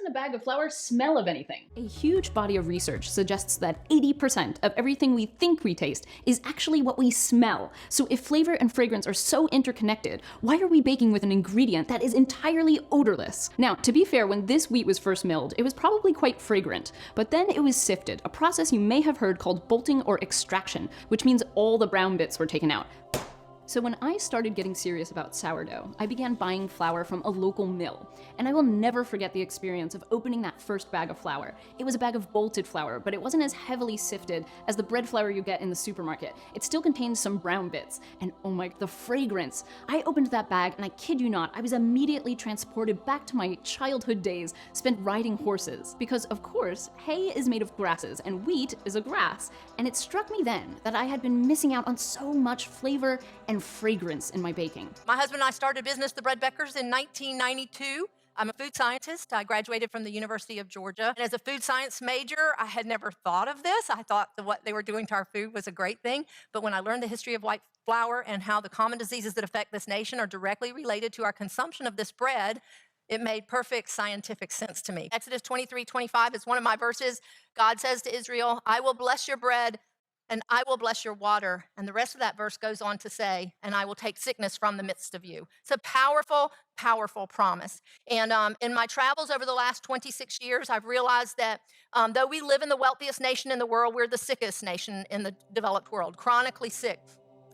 doesn't a bag of flour smell of anything? A huge body of research suggests that 80% of everything we think we taste is actually what we smell. So if flavor and fragrance are so interconnected, why are we baking with an ingredient that is entirely odorless? Now, to be fair, when this wheat was first milled, it was probably quite fragrant, but then it was sifted, a process you may have heard called bolting or extraction, which means all the brown bits were taken out. So when I started getting serious about sourdough, I began buying flour from a local mill. And I will never forget the experience of opening that first bag of flour. It was a bag of bolted flour, but it wasn't as heavily sifted as the bread flour you get in the supermarket. It still contained some brown bits. And oh my, the fragrance. I opened that bag and I kid you not, I was immediately transported back to my childhood days spent riding horses. Because of course, hay is made of grasses and wheat is a grass. And it struck me then that I had been missing out on so much flavor and fragrance in my baking. My husband and I started a business, the Bread Beckers, in 1992. I'm a food scientist. I graduated from the University of Georgia. And as a food science major, I had never thought of this. I thought that what they were doing to our food was a great thing. But when I learned the history of white flour and how the common diseases that affect this nation are directly related to our consumption of this bread, it made perfect scientific sense to me. Exodus 23:25 is one of my verses. God says to Israel, I will bless your bread and I will bless your water. And the rest of that verse goes on to say, and I will take sickness from the midst of you. It's a powerful, powerful promise. And in my travels over the last 26 years, I've realized that though we live in the wealthiest nation in the world, we're the sickest nation in the developed world, chronically sick.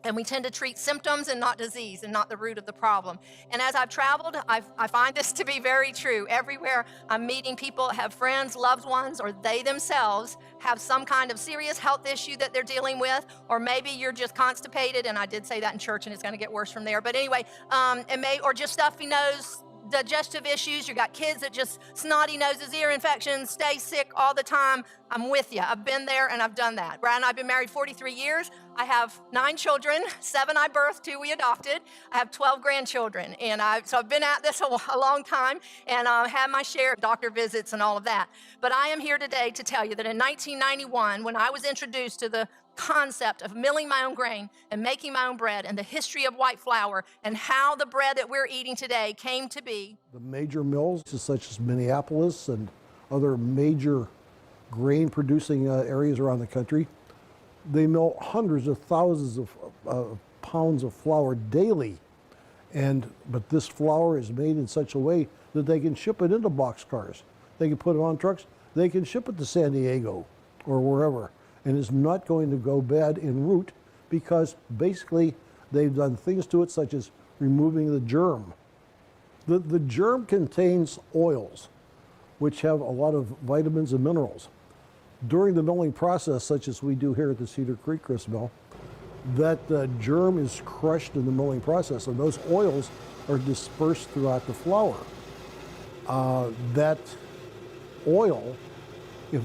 And we tend to treat symptoms and not disease and not the root of the problem. And as I've traveled, I find this to be very true. Everywhere I'm meeting people, have friends, loved ones, or they themselves have some kind of serious health issue that they're dealing with, or maybe you're just constipated, and I did say that in church, and it's going to get worse from there. But anyway, or just stuffy nose, digestive issues. You got kids that just snotty noses, ear infections, stay sick all the time. I'm with you. I've been there and I've done that. Brad and I've been married 43 years. I have 9 children, 7 I birthed, 2 we adopted. I have 12 grandchildren. And so I've been at this a long time and had my share of doctor visits and all of that. But I am here today to tell you that in 1991, when I was introduced to the concept of milling my own grain and making my own bread and the history of white flour and how the bread that we're eating today came to be. The major mills, such as Minneapolis and other major grain producing areas around the country, they mill hundreds of thousands of pounds of flour daily. But this flour is made in such a way that they can ship it into boxcars. They can put it on trucks. They can ship it to San Diego or wherever. And it's not going to go bad en route because basically they've done things to it such as removing the germ. The germ contains oils, which have a lot of vitamins and minerals. During the milling process, such as we do here at the Cedar Creek Grist Mill, that germ is crushed in the milling process, and those oils are dispersed throughout the flour. That oil, if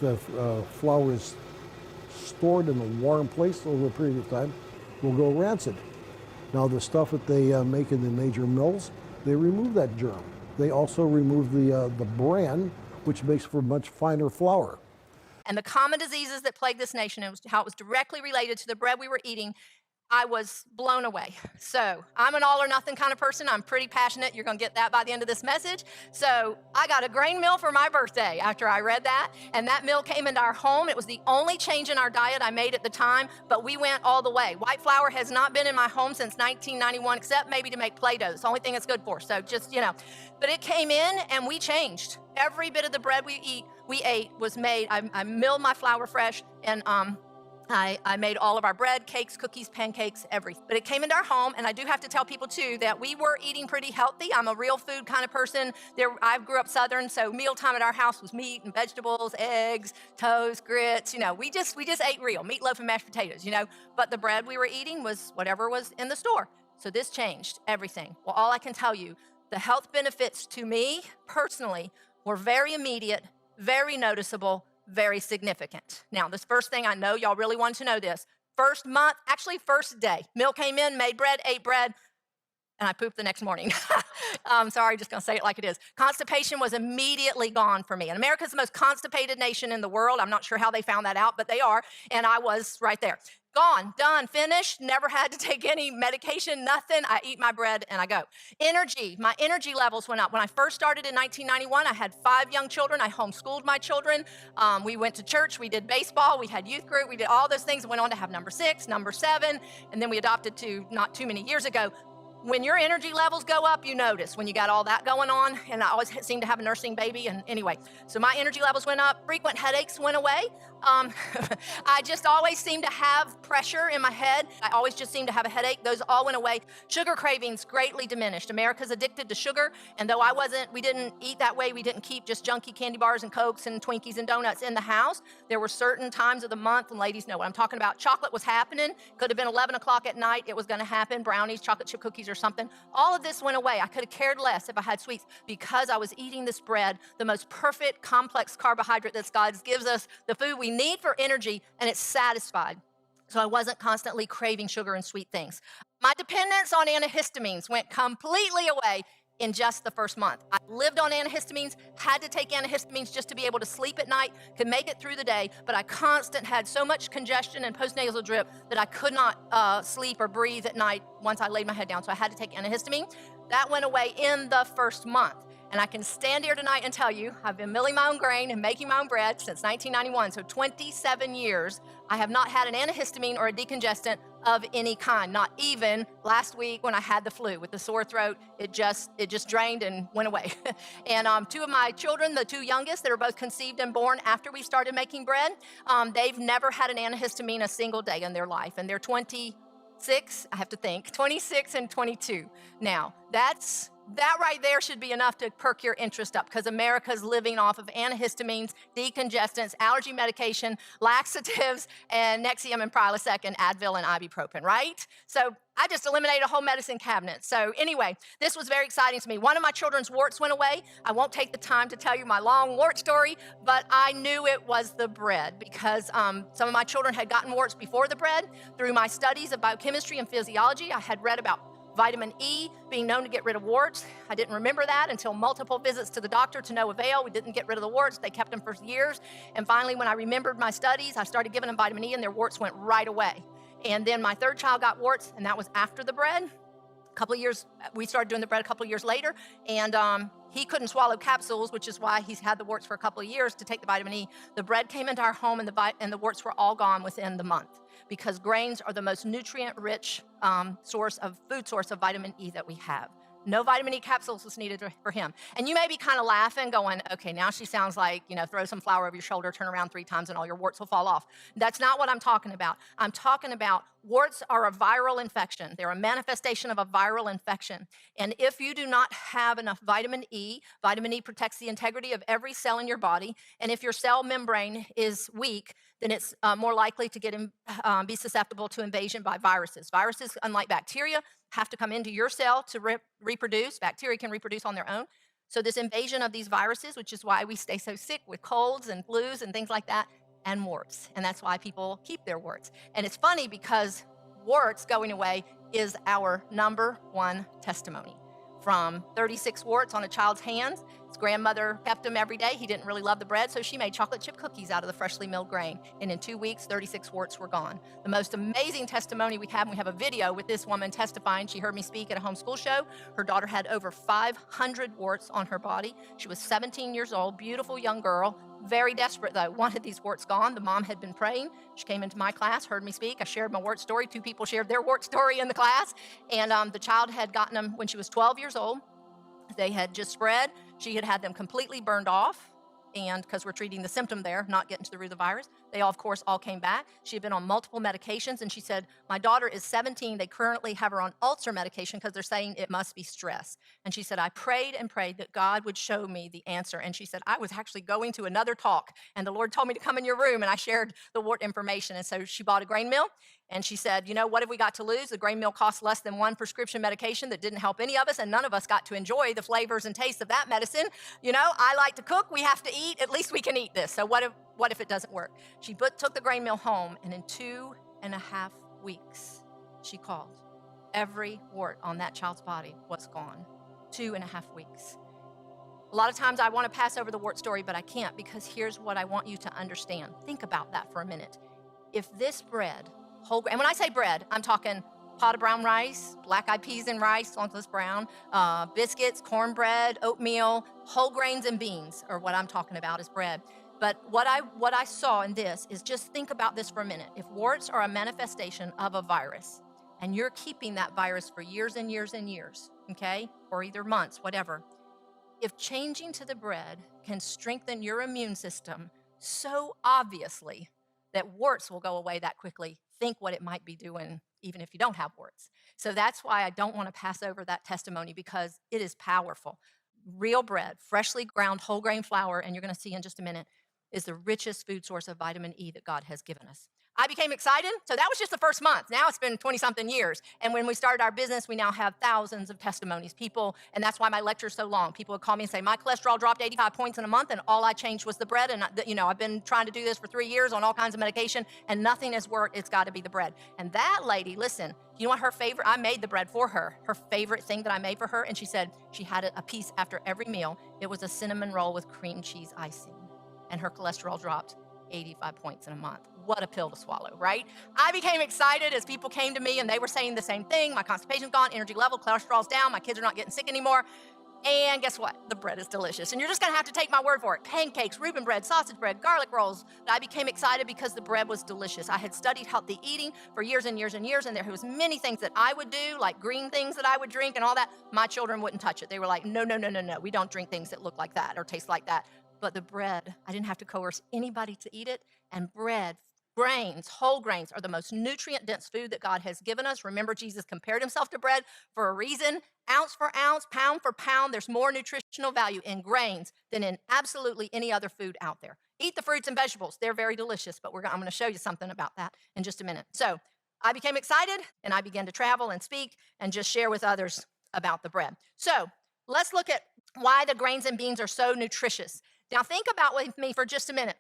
the flour is stored in a warm place over a period of time, will go rancid. Now the stuff that they make in the major mills, they remove that germ. They also remove the bran, which makes for much finer flour. And the common diseases that plague this nation, and how it was directly related to the bread we were eating, I was blown away. So I'm an all or nothing kind of person. I'm pretty passionate. You're going to get that by the end of this message. So I got a grain mill for my birthday after I read that. And that mill came into our home. It was the only change in our diet I made at the time, but we went all the way. White flour has not been in my home since 1991, except maybe to make Play-Doh. It's the only thing it's good for. So just, but it came in and we changed. Every bit of the bread we ate was made. I milled my flour fresh and, I made all of our bread, cakes, cookies, pancakes, everything. But it came into our home, and I do have to tell people, too, that we were eating pretty healthy. I'm a real food kind of person. I grew up Southern, so mealtime at our house was meat and vegetables, eggs, toast, grits. We just ate real, meatloaf and mashed potatoes, But the bread we were eating was whatever was in the store. So this changed everything. Well, all I can tell you, the health benefits to me personally were very immediate, very noticeable, very significant. Now, this first thing I know, y'all really want to know this. First month, actually first day, mill came in, made bread, ate bread, and I pooped the next morning. Sorry, just gonna say it like it is. Constipation was immediately gone for me. And America's the most constipated nation in the world. I'm not sure how they found that out, but they are. And I was right there. Gone, done, finished, never had to take any medication, nothing. I eat my bread and I go. Energy, my energy levels went up. When I first started in 1991, I had 5 young children. I homeschooled my children. We went to church, we did baseball, we had youth group, we did all those things. Went on to have number 6, number 7, and then we adopted 2 not too many years ago. When your energy levels go up, you notice when you got all that going on. And I always seem to have a nursing baby. And anyway, so my energy levels went up. Frequent headaches went away. I just always seem to have pressure in my head. I always just seem to have a headache. Those all went away. Sugar cravings greatly diminished. America's addicted to sugar. And though we didn't eat that way. We didn't keep just junky candy bars and Cokes and Twinkies and donuts in the house. There were certain times of the month, and ladies know what I'm talking about. Chocolate was happening. Could have been 11 o'clock at night. It was going to happen. Brownies, chocolate chip cookies, or something. All of this went away. I could have cared less if I had sweets because I was eating this bread, the most perfect complex carbohydrate that God gives us, the food we need for energy, and it's satisfied. So I wasn't constantly craving sugar and sweet things. My dependence on antihistamines went completely away in just the first month. I lived on antihistamines, had to take antihistamines just to be able to sleep at night, could make it through the day, but I had so much congestion and postnasal drip that I could not sleep or breathe at night once I laid my head down, so I had to take antihistamine. That went away in the first month. And I can stand here tonight and tell you, I've been milling my own grain and making my own bread since 1991, so 27 years. I have not had an antihistamine or a decongestant of any kind, not even last week when I had the flu with the sore throat. It just drained and went away. And 2 of my children, the 2 youngest that are both conceived and born after we started making bread, they've never had an antihistamine a single day in their life, and they're 26, I have to think, 26 and 22 now. That right there should be enough to perk your interest up, because America's living off of antihistamines, decongestants, allergy medication, laxatives, and Nexium and Prilosec and Advil and ibuprofen, right? So I just eliminated a whole medicine cabinet. So anyway, this was very exciting to me. One of my children's warts went away. I won't take the time to tell you my long wart story, but I knew it was the bread because some of my children had gotten warts before the bread. Through my studies of biochemistry and physiology, I had read about vitamin E being known to get rid of warts. I didn't remember that until multiple visits to the doctor to no avail. We didn't get rid of the warts. They kept them for years. And finally, when I remembered my studies, I started giving them vitamin E and their warts went right away. And then my 3rd child got warts, and that was after the bread. We started doing the bread a couple of years later, and he couldn't swallow capsules, which is why he's had the warts for a couple of years to take the vitamin E. The bread came into our home, and the warts were all gone within the month, because grains are the most nutrient-rich food source of vitamin E that we have. No vitamin E capsules was needed for him. And you may be kind of laughing, going, okay, now she sounds like, throw some flour over your shoulder, turn around 3 times, and all your warts will fall off. That's not what I'm talking about. I'm talking about warts are a viral infection. They're a manifestation of a viral infection. And if you do not have enough vitamin E protects the integrity of every cell in your body. And if your cell membrane is weak, then it's more likely to be susceptible to invasion by viruses. Viruses, unlike bacteria, have to come into your cell to reproduce. Bacteria can reproduce on their own. So this invasion of these viruses, which is why we stay so sick with colds and flus and things like that, and warts. And that's why people keep their warts. And it's funny because warts going away is our number 1 testimony. From 36 warts on a child's hands, his grandmother kept them every day. He didn't really love the bread, so she made chocolate chip cookies out of the freshly milled grain. And in 2 weeks, 36 warts were gone. The most amazing testimony we have a video with this woman testifying. She heard me speak at a homeschool show. Her daughter had over 500 warts on her body. She was 17 years old, beautiful young girl. Very desperate, though, wanted these warts gone. The mom had been praying. She came into my class, heard me speak. I shared my wart story. 2 people shared their wart story in the class. And the child had gotten them when she was 12 years old. They had just spread. She had had them completely burned off. And because we're treating the symptom there, not getting to the root of the virus, they all, of course, all came back. She had been on multiple medications, and she said, my daughter is 17. They currently have her on ulcer medication because they're saying it must be stress. And she said, I prayed and prayed that God would show me the answer. And she said, I was actually going to another talk, and the Lord told me to come in your room, and I shared the wart information. And so she bought a grain mill, and she said, what have we got to lose? The grain mill cost less than 1 prescription medication that didn't help any of us, and none of us got to enjoy the flavors and tastes of that medicine. I like to cook. We have to eat. At least we can eat this. So what if it doesn't work? She took the grain mill home, and in 2.5 weeks, she called. Every wart on that child's body was gone. 2.5 weeks. A lot of times I want to pass over the wart story, but I can't, because here's what I want you to understand. Think about that for a minute. If this bread, whole grain, and when I say bread, I'm talking pot of brown rice, black-eyed peas and rice, as long as it's brown, biscuits, cornbread, oatmeal, whole grains and beans are what I'm talking about as bread. But what I saw in this is, just think about this for a minute. If warts are a manifestation of a virus, and you're keeping that virus for years and years and years, okay, or either months, whatever, if changing to the bread can strengthen your immune system so obviously that warts will go away that quickly, think what it might be doing even if you don't have warts. So that's why I don't want to pass over that testimony, because it is powerful. Real bread, freshly ground whole grain flour, and you're going to see in just a minute, is the richest food source of vitamin E that God has given us. I became excited. So that was just the first month. Now it's been 20-something years. And when we started our business, we now have thousands of testimonies. People, and that's why my lecture is so long. People would call me and say, my cholesterol dropped 85 points in a month, and all I changed was the bread. And I've been trying to do this for 3 years on all kinds of medication, and nothing has worked. It's got to be the bread. And that lady, listen, you know what her favorite, I made the bread for her. Her favorite thing that I made for her, and she said she had a piece after every meal. It was a cinnamon roll with cream cheese icing. And her cholesterol dropped 85 points in a month. What a pill to swallow, right? I became excited as people came to me and they were saying the same thing. My constipation's gone, energy level, cholesterol's down, my kids are not getting sick anymore. And guess what? The bread is delicious. And you're just gonna have to take my word for it. Pancakes, Reuben bread, sausage bread, garlic rolls. I became excited because the bread was delicious. I had studied healthy eating for years and years and years, and there was many things that I would do, like green things that I would drink and all that. My children wouldn't touch it. They were like, no, we don't drink things that look like that or taste like that. But the bread, I didn't have to coerce anybody to eat it. And bread, grains, whole grains are the most nutrient-dense food that God has given us. Remember, Jesus compared himself to bread for a reason. Ounce for ounce, pound for pound, there's more nutritional value in grains than in absolutely any other food out there. Eat the fruits and vegetables. They're very delicious, but I'm going to show you something about that in just a minute. So I became excited, and I began to travel and speak and just share with others about the bread. So let's look at why the grains and beans are so nutritious. Now think about with me for just a minute.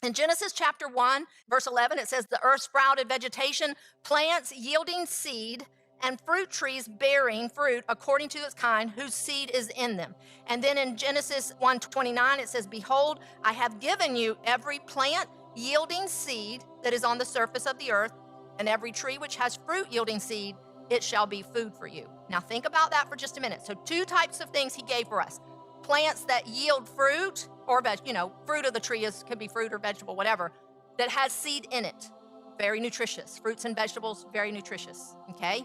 In Genesis chapter 1, verse 11, it says, the earth sprouted vegetation, plants yielding seed, and fruit trees bearing fruit according to its kind, whose seed is in them. And then in Genesis 1:29, it says, behold, I have given you every plant yielding seed that is on the surface of the earth, and every tree which has fruit yielding seed, it shall be food for you. Now think about that for just a minute. So 2 types of things he gave for us. Plants that yield fruit, or fruit of the tree could be fruit or vegetable, whatever, that has seed in it. Very nutritious. Fruits and vegetables, very nutritious, okay?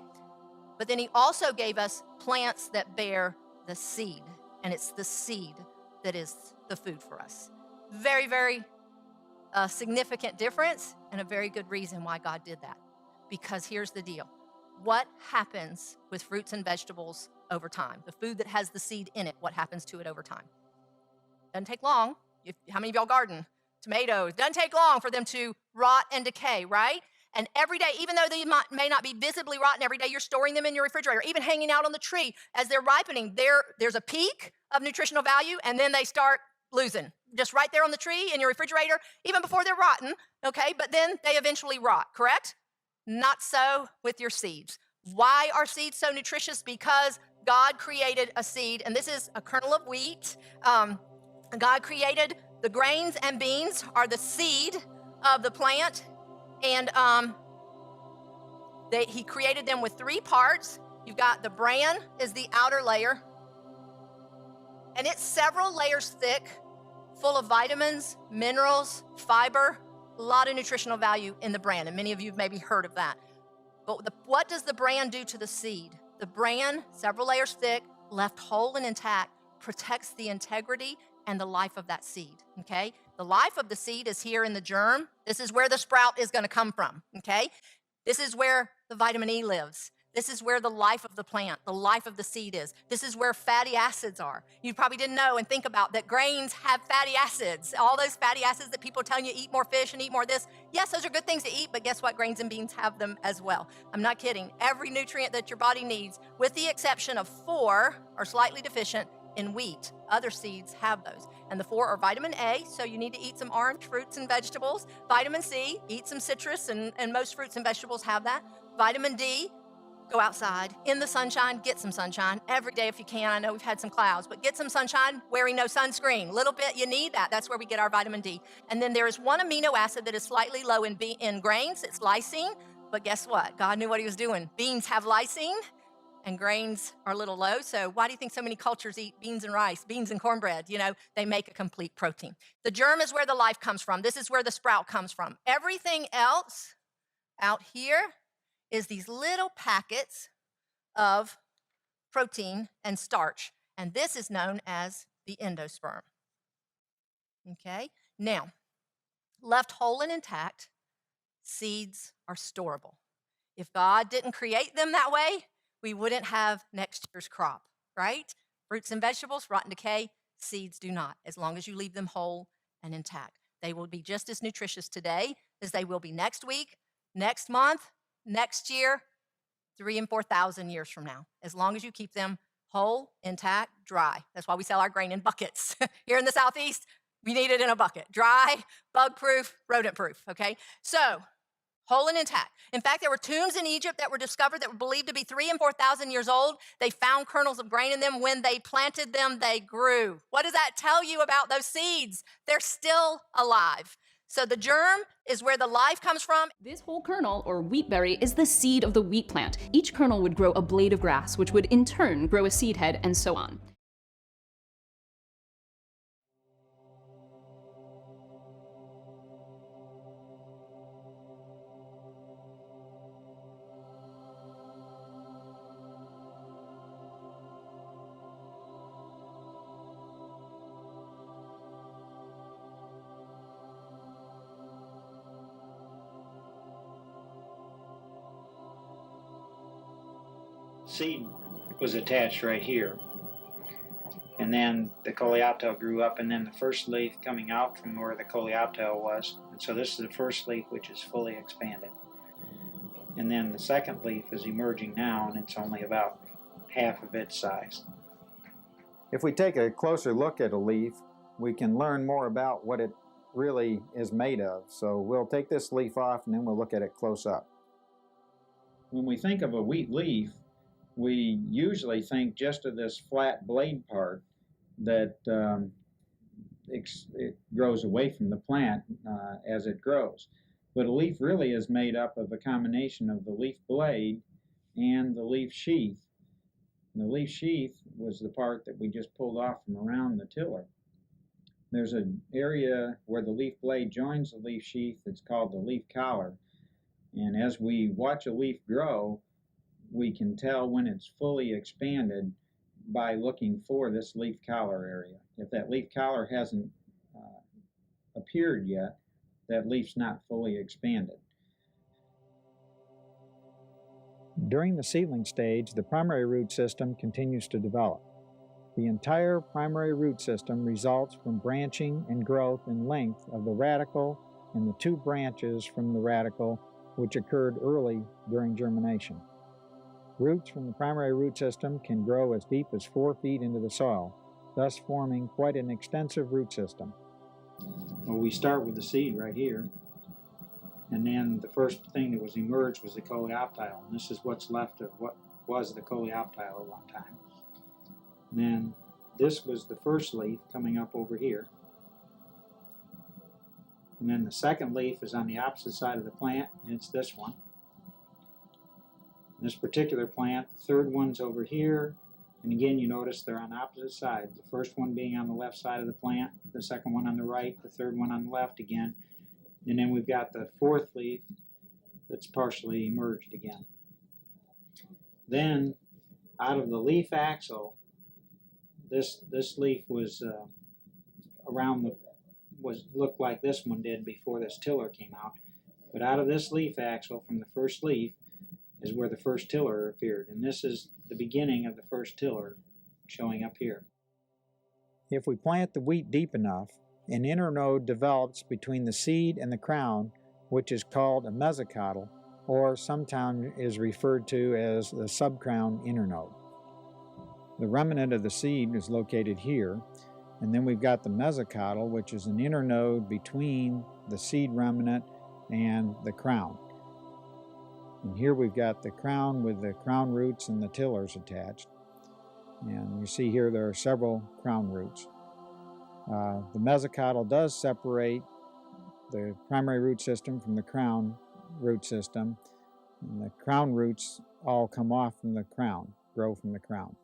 But then he also gave us plants that bear the seed, and it's the seed that is the food for us. Very, very significant difference, and a very good reason why God did that. Because here's the deal. What happens with fruits and vegetables over time? The food that has the seed in it, what happens to it over time? Doesn't take long. How many of y'all garden? Tomatoes. Doesn't take long for them to rot and decay, right? And every day, even though they may not be visibly rotten every day, you're storing them in your refrigerator, even hanging out on the tree. As they're ripening, there's a peak of nutritional value, and then they start losing. Just right there on the tree in your refrigerator, even before they're rotten, okay? But then they eventually rot, correct? Not so with your seeds. Why are seeds so nutritious? Because God created a seed, and this is a kernel of wheat. God created the grains and beans are the seed of the plant, and he created them with 3 parts. You've got the bran is the outer layer, and it's several layers thick, full of vitamins, minerals, fiber, a lot of nutritional value in the bran, and many of you have maybe heard of that. But what does the bran do to the seed? The bran, several layers thick, left whole and intact, protects the integrity and the life of that seed, okay? The life of the seed is here in the germ. This is where the sprout is going to come from, okay? This is where the vitamin E lives. This is where the life of the plant, the life of the seed is. This is where fatty acids are. You probably didn't know and think about that grains have fatty acids. All those fatty acids that people tell you eat more fish and eat more this. Yes, those are good things to eat, but guess what? Grains and beans have them as well. I'm not kidding. Every nutrient that your body needs, with the exception of 4, are slightly deficient in wheat. Other seeds have those. And the 4 are vitamin A, so you need to eat some orange fruits and vegetables. Vitamin C, eat some citrus, and most fruits and vegetables have that. Vitamin D, Go outside in the sunshine, get some sunshine every day if you can. I know we've had some clouds, but get some sunshine wearing no sunscreen. Little bit, you need that. That's where we get our vitamin D. And then there is one amino acid that is slightly low in grains. It's lysine. But guess what? God knew what he was doing. Beans have lysine and grains are a little low. So why do you think so many cultures eat beans and rice, beans and cornbread? You know, they make a complete protein. The germ is where the life comes from. This is where the sprout comes from. Everything else out here is these little packets of protein and starch. And this is known as the endosperm. Okay? Now, left whole and intact, seeds are storable. If God didn't create them that way, we wouldn't have next year's crop, right? Fruits and vegetables rot and decay, seeds do not, as long as you leave them whole and intact. They will be just as nutritious today as they will be next week, next month, next year, 3,000 and 4,000 years from now, as long as you keep them whole, intact, dry. That's why we sell our grain in buckets. Here in the Southeast, we need it in a bucket. Dry, bug-proof, rodent-proof, okay? So, whole and intact. In fact, there were tombs in Egypt that were discovered that were believed to be 3,000 and 4,000 years old. They found kernels of grain in them. When they planted them, they grew. What does that tell you about those seeds? They're still alive. So the germ is where the life comes from. This whole kernel, or wheat berry, is the seed of the wheat plant. Each kernel would grow a blade of grass, which would in turn grow a seed head, and so on. Seed was attached right here, and then the coleoptile grew up, and then the first leaf coming out from where the coleoptile was, and so this is the first leaf which is fully expanded, and then the second leaf is emerging now, and it's only about half of its size. If we take a closer look at a leaf, we can learn more about what it really is made of. So we'll take this leaf off and then we'll look at it close up. When we think of a wheat leaf, we usually think just of this flat blade part that it grows away from the plant as it grows. But a leaf really is made up of a combination of the leaf blade and the leaf sheath. And the leaf sheath was the part that we just pulled off from around the tiller. There's an area where the leaf blade joins the leaf sheath that's called the leaf collar. And as we watch a leaf grow, we can tell when it's fully expanded by looking for this leaf collar area. If that leaf collar hasn't appeared yet, that leaf's not fully expanded. During the seedling stage, the primary root system continues to develop. The entire primary root system results from branching and growth in length of the radicle and the two branches from the radicle which occurred early during germination. Roots from the primary root system can grow as deep as 4 feet into the soil, thus forming quite an extensive root system. Well, we start with the seed right here, and then the first thing that was emerged was the coleoptile, and this is what's left of what was the coleoptile at one time. And then this was the first leaf coming up over here, and then the second leaf is on the opposite side of the plant, and it's this one. This particular plant, the third one's over here, and again you notice they're on opposite sides. The first one being on the left side of the plant, the second one on the right, the third one on the left again, and then we've got the fourth leaf that's partially emerged again. Then out of the leaf axil, this leaf was looked like this one did before this tiller came out, but out of this leaf axil from the first leaf is where the first tiller appeared, and this is the beginning of the first tiller showing up here. If we plant the wheat deep enough, an internode develops between the seed and the crown, which is called a mesocotyl, or sometimes is referred to as the subcrown internode. The remnant of the seed is located here, and then we've got the mesocotyl, which is an internode between the seed remnant and the crown. And here we've got the crown with the crown roots and the tillers attached. And you see here there are several crown roots. The mesocotyl does separate the primary root system from the crown root system. And the crown roots all come off from the crown, grow from the crown.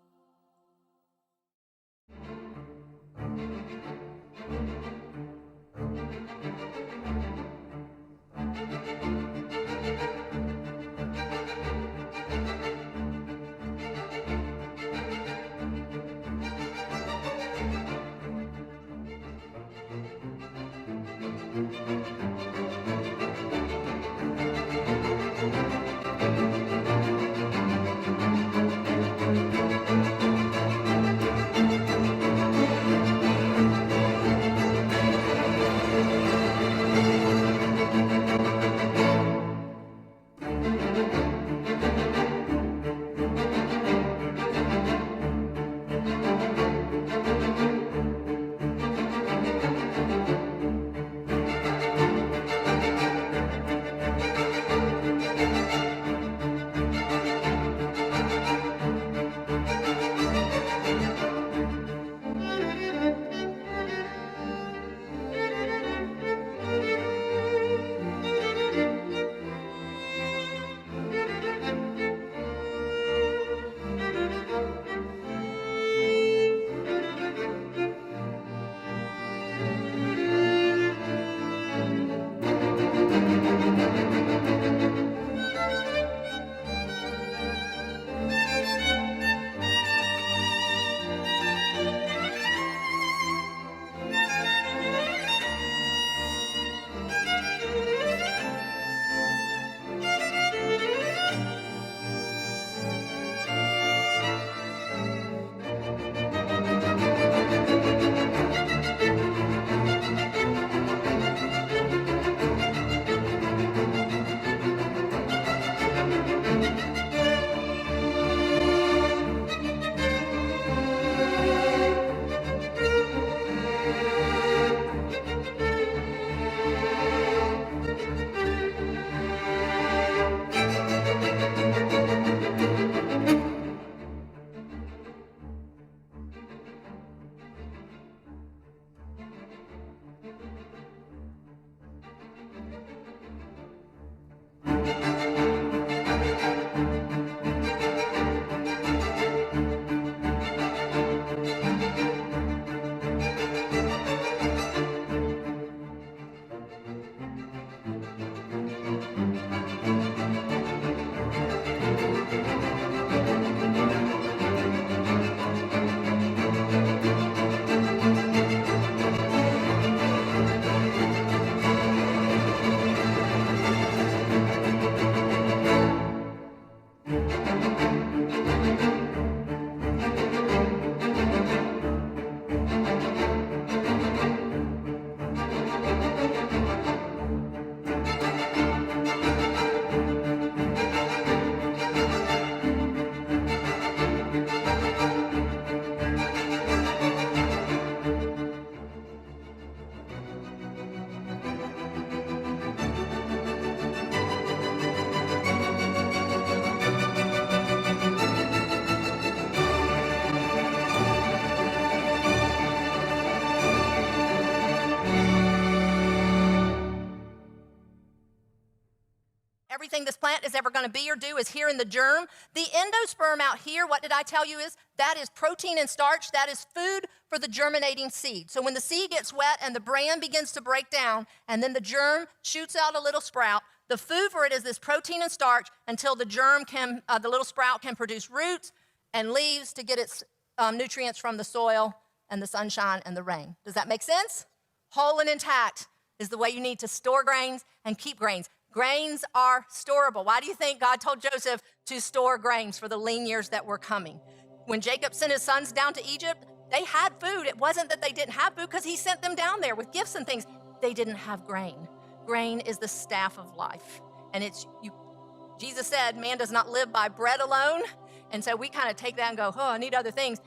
Everything this plant is ever going to be or do is here in the germ. The endosperm out here, what did I tell you is? That is protein and starch. That is food for the germinating seed. So when the seed gets wet and the bran begins to break down and then the germ shoots out a little sprout, the food for it is this protein and starch until the the little sprout can produce roots and leaves to get its nutrients from the soil and the sunshine and the rain. Does that make sense? Whole and intact is the way you need to store grains and keep grains. Grains are storable. Why do you think God told Joseph to store grains for the lean years that were coming? When Jacob sent his sons down to Egypt, they had food. It wasn't that they didn't have food because he sent them down there with gifts and things. They didn't have grain. Grain is the staff of life. And Jesus said, man does not live by bread alone. And so we kind of take that and go, I need other things.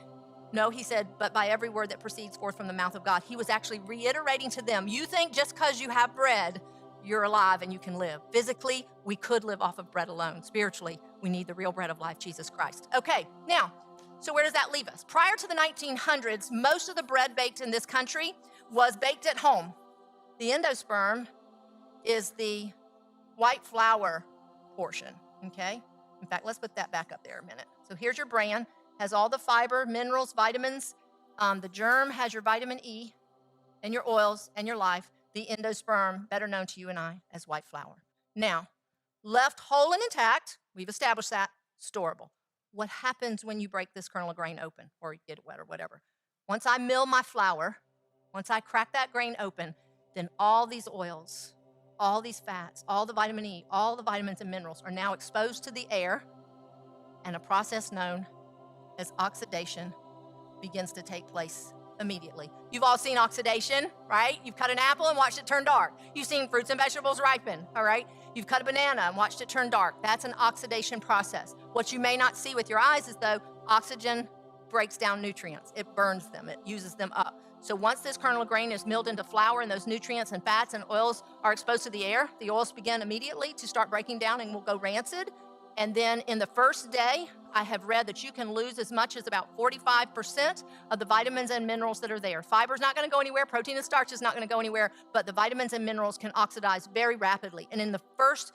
No, he said, but by every word that proceeds forth from the mouth of God. He was actually reiterating to them, you think just because you have bread you're alive and you can live. Physically, we could live off of bread alone. Spiritually, we need the real bread of life, Jesus Christ. Okay, now, so where does that leave us? Prior to the 1900s, most of the bread baked in this country was baked at home. The endosperm is the white flour portion, okay? In fact, let's put that back up there a minute. So here's your bran, has all the fiber, minerals, vitamins. The germ has your vitamin E and your oils and your life. The endosperm, better known to you and I as white flour. Now, left whole and intact, we've established that, storable. What happens when you break this kernel of grain open or you get it wet or whatever? Once I mill my flour, once I crack that grain open, then all these oils, all these fats, all the vitamin E, all the vitamins and minerals are now exposed to the air, and a process known as oxidation begins to take place immediately. You've all seen oxidation, right? You've cut an apple and watched it turn dark. You've seen fruits and vegetables ripen, all right? You've cut a banana and watched it turn dark. That's an oxidation process. What you may not see with your eyes is, though, oxygen breaks down nutrients. It burns them. It uses them up. So once this kernel of grain is milled into flour and those nutrients and fats and oils are exposed to the air, the oils begin immediately to start breaking down and will go rancid. And then in the first day, I have read that you can lose as much as about 45% of the vitamins and minerals that are there. Fiber's not going to go anywhere. Protein and starch is not going to go anywhere, but the vitamins and minerals can oxidize very rapidly. And in the first,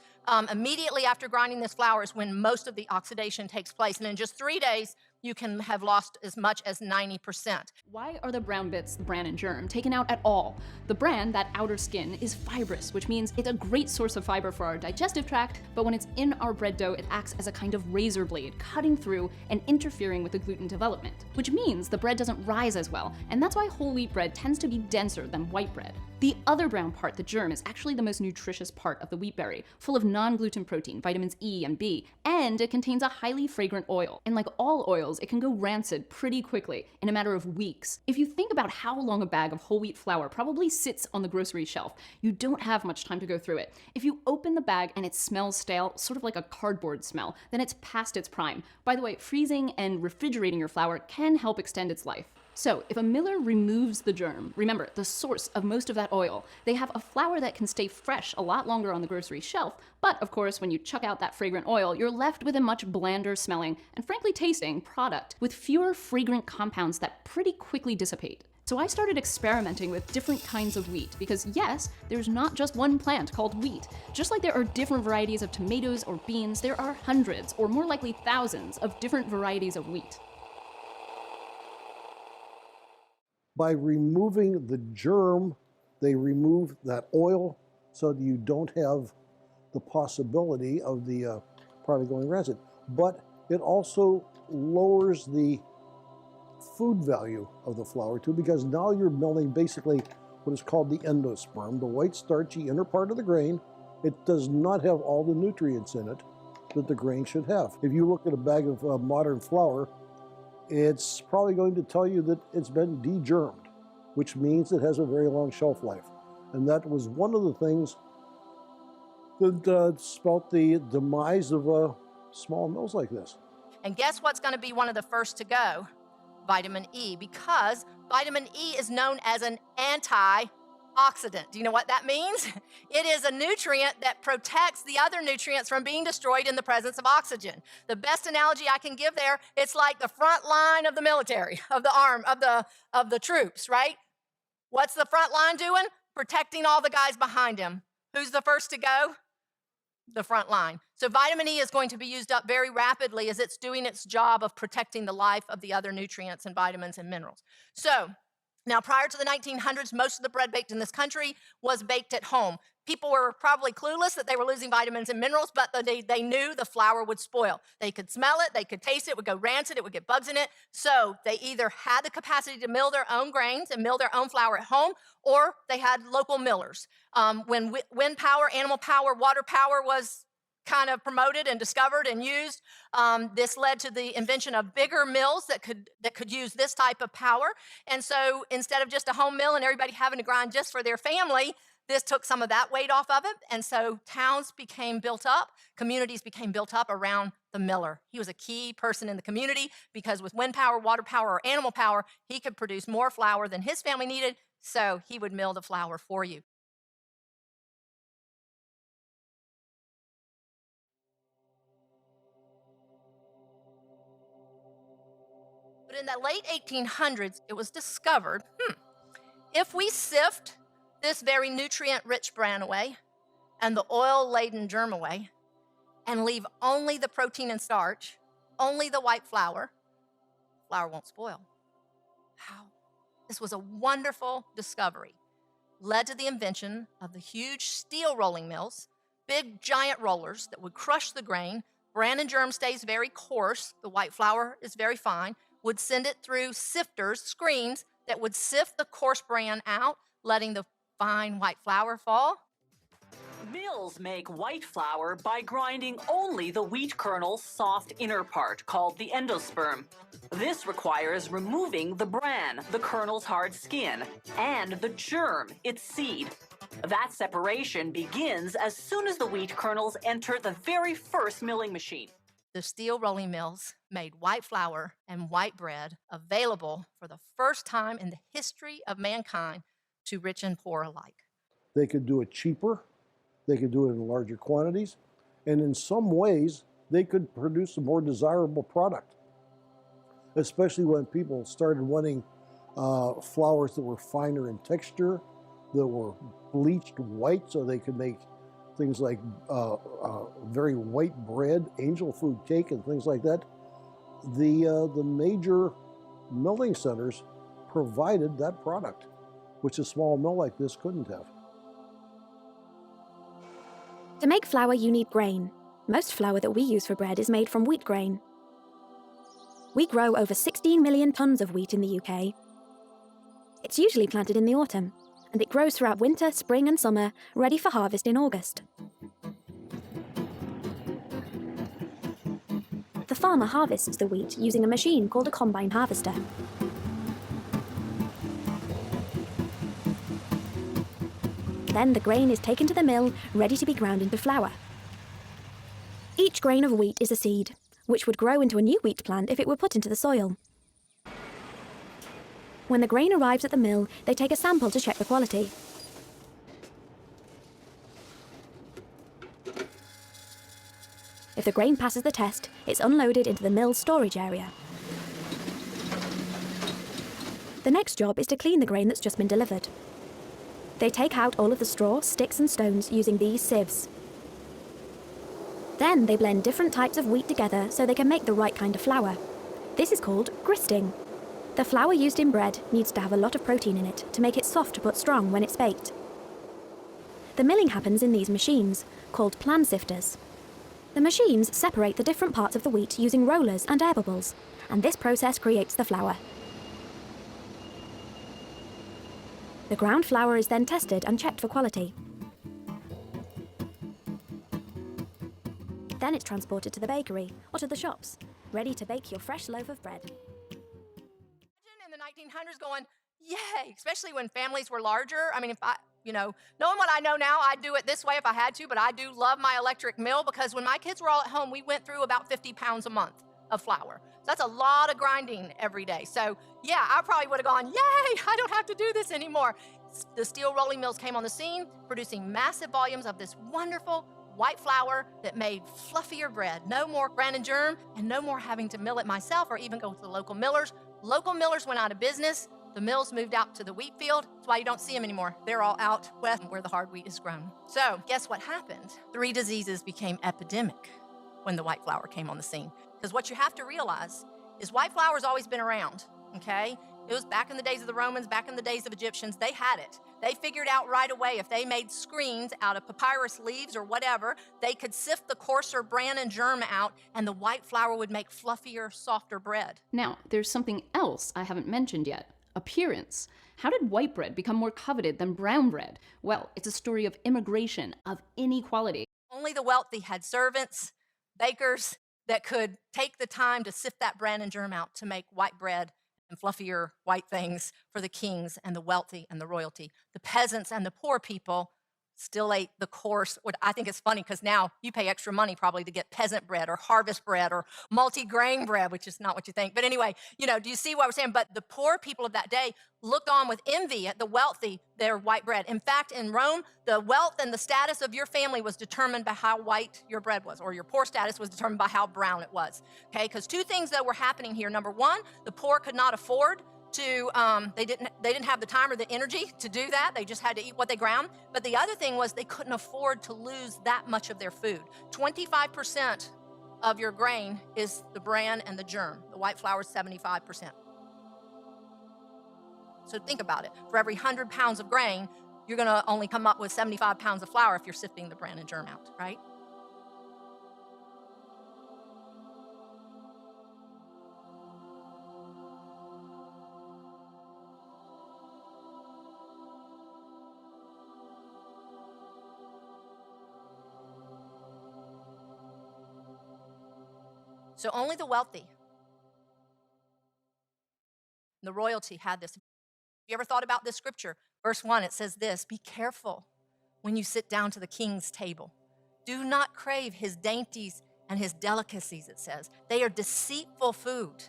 immediately after grinding this flour is when most of the oxidation takes place. And in just 3 days, you can have lost as much as 90%. Why are the brown bits, the bran and germ, taken out at all? The bran, that outer skin, is fibrous, which means it's a great source of fiber for our digestive tract, but when it's in our bread dough, it acts as a kind of razor blade, cutting through and interfering with the gluten development, which means the bread doesn't rise as well, and that's why whole wheat bread tends to be denser than white bread. The other brown part, the germ, is actually the most nutritious part of the wheat berry, full of non-gluten protein, vitamins E and B, and it contains a highly fragrant oil. And like all oils, it can go rancid pretty quickly, in a matter of weeks. If you think about how long a bag of whole wheat flour probably sits on the grocery shelf, you don't have much time to go through it. If you open the bag and it smells stale, sort of like a cardboard smell, then it's past its prime. By the way, freezing and refrigerating your flour can help extend its life. So, if a miller removes the germ, remember, the source of most of that oil, they have a flour that can stay fresh a lot longer on the grocery shelf, but of course, when you chuck out that fragrant oil, you're left with a much blander smelling and frankly tasting product with fewer fragrant compounds that pretty quickly dissipate. So I started experimenting with different kinds of wheat because yes, there's not just one plant called wheat. Just like there are different varieties of tomatoes or beans, there are hundreds, or more likely thousands, of different varieties of wheat. By removing the germ, they remove that oil so that you don't have the possibility of the product going rancid. But it also lowers the food value of the flour too, because now you're milling basically what is called the endosperm, the white starchy inner part of the grain. It does not have all the nutrients in it that the grain should have. If you look at a bag of modern flour, it's probably going to tell you that it's been degermed, which means it has a very long shelf life. And that was one of the things that spelt the demise of small mills like this. And guess what's going to be one of the first to go? Vitamin E, because vitamin E is known as an antioxidant. Do you know what that means? It is a nutrient that protects the other nutrients from being destroyed in the presence of oxygen. The best analogy I can give there, it's like the front line of the military, of the troops, right? What's the front line doing? Protecting all the guys behind him. Who's the first to go? The front line. So vitamin E is going to be used up very rapidly as it's doing its job of protecting the life of the other nutrients and vitamins and minerals. So now, prior to the 1900s, most of the bread baked in this country was baked at home. People were probably clueless that they were losing vitamins and minerals, but they knew the flour would spoil. They could smell it, they could taste it, it would go rancid, it would get bugs in it. So they either had the capacity to mill their own grains and mill their own flour at home, or they had local millers. When wind power, animal power, water power was kind of promoted and discovered and used, this led to the invention of bigger mills that could use this type of power. And so instead of just a home mill and everybody having to grind just for their family, this took some of that weight off of it. And so towns became built up, communities became built up around the miller. He was a key person in the community because with wind power, water power, or animal power, he could produce more flour than his family needed, so he would mill the flour for you. in the late 1800s, it was discovered, if we sift this very nutrient-rich bran away and the oil-laden germ away and leave only the protein and starch, only the white flour, flour won't spoil. How? This was a wonderful discovery. Led to the invention of the huge steel rolling mills, big giant rollers that would crush the grain. Bran and germ stays very coarse. The white flour is very fine. Would send it through sifters, screens, that would sift the coarse bran out, letting the fine white flour fall. Mills make white flour by grinding only the wheat kernel's soft inner part, called the endosperm. This requires removing the bran, the kernel's hard skin, and the germ, its seed. That separation begins as soon as the wheat kernels enter the very first milling machine. The steel rolling mills made white flour and white bread available for the first time in the history of mankind to rich and poor alike. They could do it cheaper, they could do it in larger quantities, and in some ways, they could produce a more desirable product, especially when people started wanting flours that were finer in texture, that were bleached white so they could make things like very white bread, angel food cake, and things like that. The major milling centers provided that product, which a small mill like this couldn't have. To make flour, you need grain. Most flour that we use for bread is made from wheat grain. We grow over 16 million tons of wheat in the UK. It's usually planted in the autumn, and it grows throughout winter, spring and summer, ready for harvest in August. The farmer harvests the wheat using a machine called a combine harvester. Then the grain is taken to the mill, ready to be ground into flour. Each grain of wheat is a seed, which would grow into a new wheat plant if it were put into the soil. When the grain arrives at the mill, they take a sample to check the quality. If the grain passes the test, it's unloaded into the mill's storage area. The next job is to clean the grain that's just been delivered. They take out all of the straw, sticks and stones using these sieves. Then they blend different types of wheat together so they can make the right kind of flour. This is called gristing. The flour used in bread needs to have a lot of protein in it to make it soft but strong when it's baked. The milling happens in these machines, called plan sifters. The machines separate the different parts of the wheat using rollers and air bubbles, and this process creates the flour. The ground flour is then tested and checked for quality. Then it's transported to the bakery or to the shops, ready to bake your fresh loaf of bread. Imagine in the 1900s going, yay, especially when families were larger. I mean, if knowing what I know now, I'd do it this way if I had to, but I do love my electric mill because when my kids were all at home, we went through about 50 pounds a month of flour. So that's a lot of grinding every day. So yeah, I probably would have gone, yay, I don't have to do this anymore. The steel rolling mills came on the scene, producing massive volumes of this wonderful white flour that made fluffier bread. No more bran and germ, and no more having to mill it myself or even go to the local millers. Local millers went out of business. The mills moved out to the wheat field. That's why you don't see them anymore. They're all out west where the hard wheat is grown. So guess what happened? 3 diseases became epidemic when the white flour came on the scene. Because what you have to realize is white flour's always been around, okay? It was back in the days of the Romans, back in the days of Egyptians, they had it. They figured out right away if they made screens out of papyrus leaves or whatever, they could sift the coarser bran and germ out and the white flour would make fluffier, softer bread. Now, there's something else I haven't mentioned yet. Appearance. How did white bread become more coveted than brown bread? Well, it's a story of immigration, of inequality. Only the wealthy had servants, bakers that could take the time to sift that bran and germ out to make white bread and fluffier white things for the kings and the wealthy and the royalty. The peasants and the poor people still ate the coarse. What I think is funny because now you pay extra money probably to get peasant bread or harvest bread or multi-grain bread, which is not what you think. But anyway, do you see what we're saying? But the poor people of that day looked on with envy at the wealthy, their white bread. In fact, in Rome, the wealth and the status of your family was determined by how white your bread was, or your poor status was determined by how brown it was. Okay, because two things that were happening here. Number one, the poor could not afford to, they didn't have the time or the energy to do that. They just had to eat what they ground. But the other thing was they couldn't afford to lose that much of their food. 25% of your grain is the bran and the germ. The white flour is 75%. So think about it. For every 100 pounds of grain, you're going to only come up with 75 pounds of flour if you're sifting the bran and germ out, right? So only the wealthy, the royalty had this. Have you ever thought about this scripture? Verse 1, it says this: be careful when you sit down to the king's table. Do not crave his dainties and his delicacies, it says. They are deceitful food.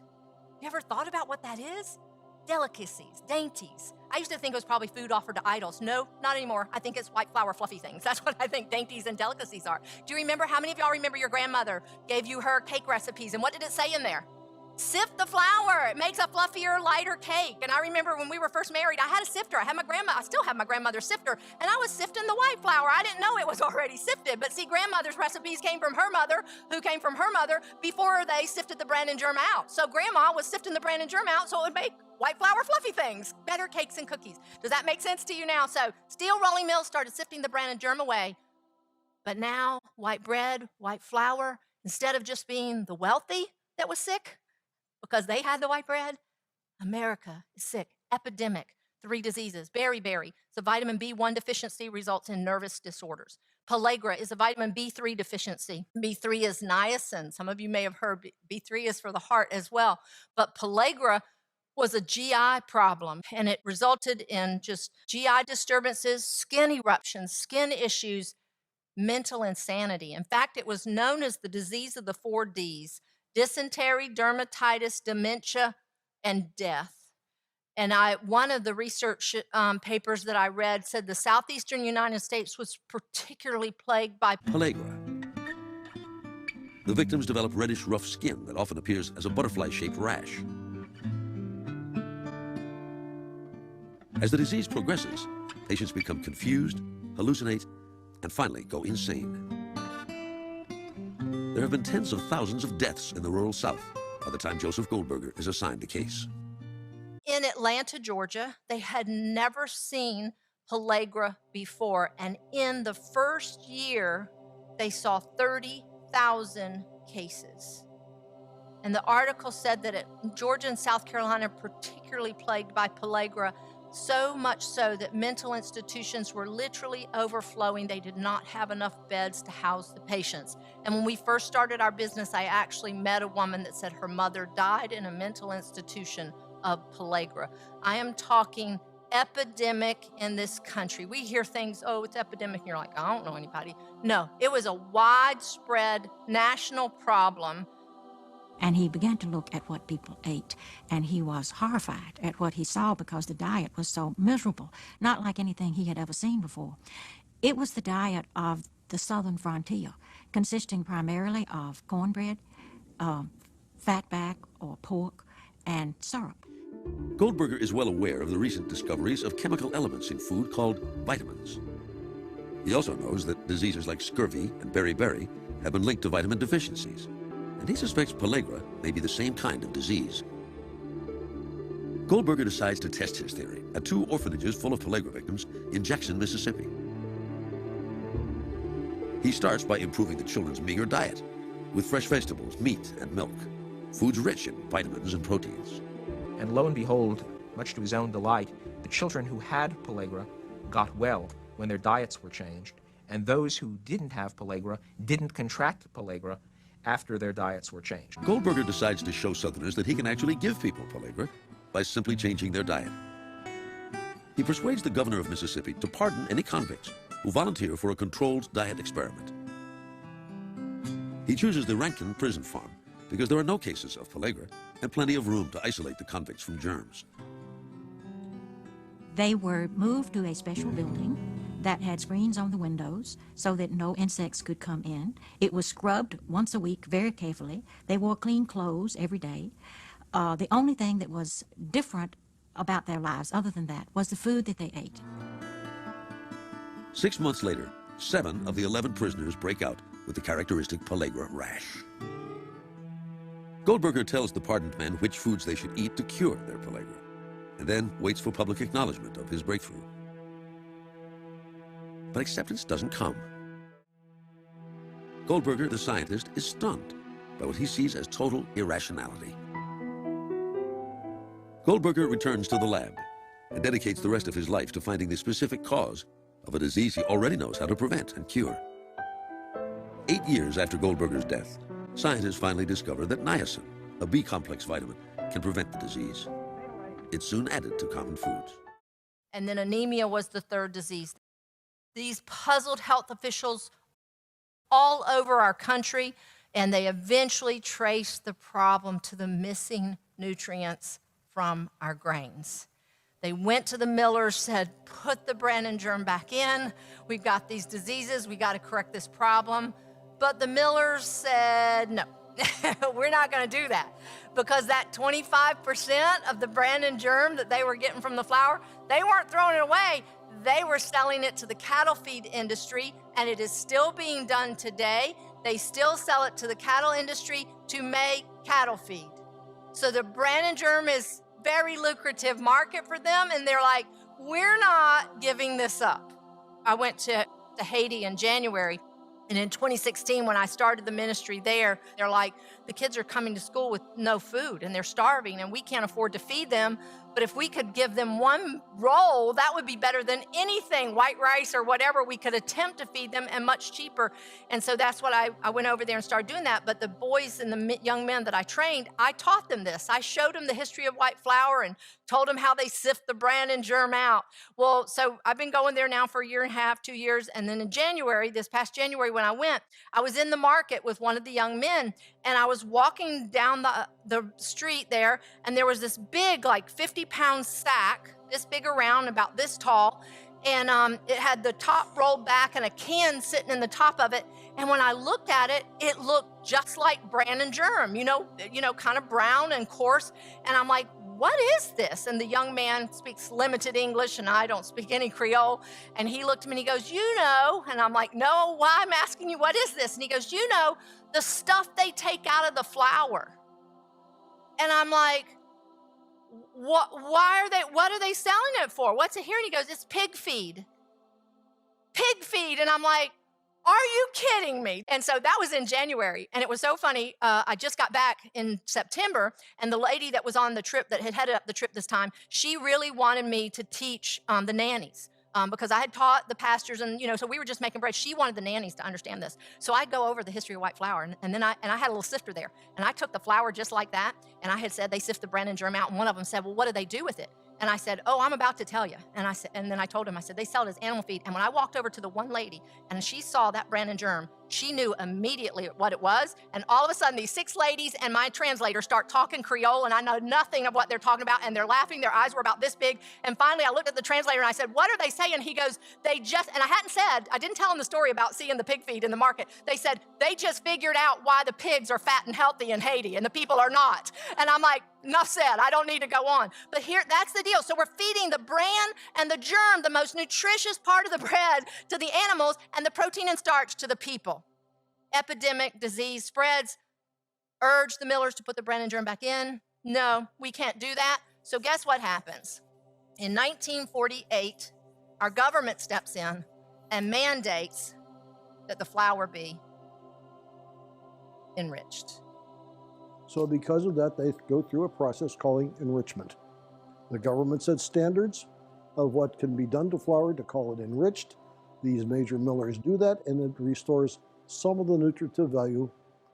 You ever thought about what that is? Delicacies, dainties. I used to think it was probably food offered to idols. No, not anymore. I think it's white flour fluffy things. That's what I think dainties and delicacies are. Do you remember, how many of y'all remember your grandmother gave you her cake recipes? And what did it say in there? Sift the flour. It makes a fluffier, lighter cake. And I remember when we were first married, I had a sifter. I still have my grandmother's sifter. And I was sifting the white flour. I didn't know it was already sifted. But see, grandmother's recipes came from her mother, who came from her mother before they sifted the bran and germ out. So grandma was sifting the bran and germ out so it would make white flour fluffy things, better cakes and cookies. Does that make sense to you now? So steel rolling mills started sifting the bran and germ away. But now white bread, white flour, instead of just being the wealthy that was sick because they had the white bread, America is sick. Epidemic, 3 diseases. Beriberi, it's a vitamin B1 deficiency, results in nervous disorders. Pellagra is a vitamin B3 deficiency. B3 is niacin. Some of you may have heard B3 is for the heart as well. But pellagra was a GI problem, and it resulted in just GI disturbances, skin eruptions, skin issues, mental insanity. In fact, it was known as the disease of the 4 Ds: dysentery, dermatitis, dementia, and death. And one of the research papers that I read said the southeastern United States was particularly plagued by pellagra. The victims develop reddish, rough skin that often appears as a butterfly-shaped rash. As the disease progresses, patients become confused, hallucinate, and finally go insane. There have been tens of thousands of deaths in the rural South by the time Joseph Goldberger is assigned the case. In Atlanta, Georgia, they had never seen pellagra before, and in the first year, they saw 30,000 cases. And the article said that Georgia and South Carolina are particularly plagued by pellagra, so much so that mental institutions were literally overflowing. They did not have enough beds to house the patients. And when we first started our business, I actually met a woman that said her mother died in a mental institution of pellagra. I am talking epidemic in this country. We hear things, oh, it's epidemic, and you're like, I don't know anybody. No, it was a widespread national problem. And he began to look at what people ate, and he was horrified at what he saw because the diet was so miserable, not like anything he had ever seen before. It was the diet of the southern frontier, consisting primarily of cornbread, fatback or pork, and syrup. Goldberger is well aware of the recent discoveries of chemical elements in food called vitamins. He also knows that diseases like scurvy and beriberi have been linked to vitamin deficiencies, and he suspects pellagra may be the same kind of disease. Goldberger decides to test his theory at 2 orphanages full of pellagra victims in Jackson, Mississippi. He starts by improving the children's meager diet with fresh vegetables, meat, and milk, foods rich in vitamins and proteins. And lo and behold, much to his own delight, the children who had pellagra got well when their diets were changed, and those who didn't have pellagra didn't contract pellagra after their diets were changed. Goldberger decides to show Southerners that he can actually give people pellagra by simply changing their diet. He persuades the governor of Mississippi to pardon any convicts who volunteer for a controlled diet experiment. He chooses the Rankin prison farm because there are no cases of pellagra and plenty of room to isolate the convicts from germs. They were moved to a special building that had screens on the windows so that no insects could come in. It was scrubbed once a week very carefully. They wore clean clothes every day. The only thing that was different about their lives, other than that, was the food that they ate. 6 months later, 7 of the 11 prisoners break out with the characteristic pellagra rash. Goldberger tells the pardoned men which foods they should eat to cure their pellagra, and then waits for public acknowledgement of his breakthrough. But acceptance doesn't come. Goldberger, the scientist, is stunned by what he sees as total irrationality. Goldberger returns to the lab and dedicates the rest of his life to finding the specific cause of a disease he already knows how to prevent and cure. 8 years after Goldberger's death, scientists finally discover that niacin, a B-complex vitamin, can prevent the disease. It's soon added to common foods. And then anemia was the third disease. These puzzled health officials all over our country, and they eventually traced the problem to the missing nutrients from our grains. They went to the millers, said, put the Brandon germ back in. We've got these diseases. We got to correct this problem. But the millers said, no, we're not going to do that, because that 25% of the Brandon germ that they were getting from the flour, they weren't throwing it away. They were selling it to the cattle feed industry, and it is still being done today. They still sell it to the cattle industry to make cattle feed. So the Brandon germ is very lucrative market for them, and they're like, we're not giving this up. I went to Haiti in January, and in 2016, when I started the ministry there, they're like, the kids are coming to school with no food, and they're starving, and we can't afford to feed them. But if we could give them one roll, that would be better than anything, white rice or whatever we could attempt to feed them, and much cheaper. And so that's what I went over there and started doing that. But the boys and the young men that I trained, I taught them this. I showed them the history of white flour and told them how they sift the Brandon germ out. Well, so I've been going there now for 1.5 years, 2 years. And then in January, this past January when I went, I was in the market with one of the young men, and I was walking down the street there, and there was this big, like 50-pound sack, this big around, about this tall, and it had the top rolled back and a can sitting in the top of it. And when I looked at it, it looked just like Brandon germ, you know, kind of brown and coarse. And I'm like, what is this? And the young man speaks limited English, and I don't speak any Creole. And he looked at me and he goes, you know, and I'm like, no, why? I'm asking you, what is this? And he goes, you know, the stuff they take out of the flour. And I'm like, what are they selling it for? What's it here? And he goes, it's pig feed. Pig feed. And I'm like, are you kidding me? And so that was in January. And it was so funny. I just got back in September, and the lady that was on the trip, that had headed up the trip this time, she really wanted me to teach the nannies. Because I had taught the pastors, and so we were just making bread. She wanted the nannies to understand this. So I'd go over the history of white flour, and then I had a little sifter there. And I took the flour just like that, and I had said they sift the Brandon germ out, and one of them said, well, what do they do with it? And I said, oh, I'm about to tell you. And then I told him, I said, they sell it as animal feed. And when I walked over to the one lady and she saw that Brandon germ, she knew immediately what it was. And all of a sudden, these 6 ladies and my translator start talking Creole, and I know nothing of what they're talking about. And they're laughing. Their eyes were about this big. And finally, I looked at the translator and I said, what are they saying? He goes, and I didn't tell him the story about seeing the pig feed in the market. They said, they just figured out why the pigs are fat and healthy in Haiti and the people are not. And I'm like, enough said, I don't need to go on. But here, that's the deal. So we're feeding the bran and the germ, the most nutritious part of the bread, to the animals, and the protein and starch to the people. Epidemic disease spreads. Urge the millers to put the Brandon germ back in. No, we can't do that. So guess what happens? In 1948, our government steps in and mandates that the flour be enriched. So because of that, they go through a process calling enrichment. The government sets standards of what can be done to flour to call it enriched. These major millers do that, and it restores some of the nutritive value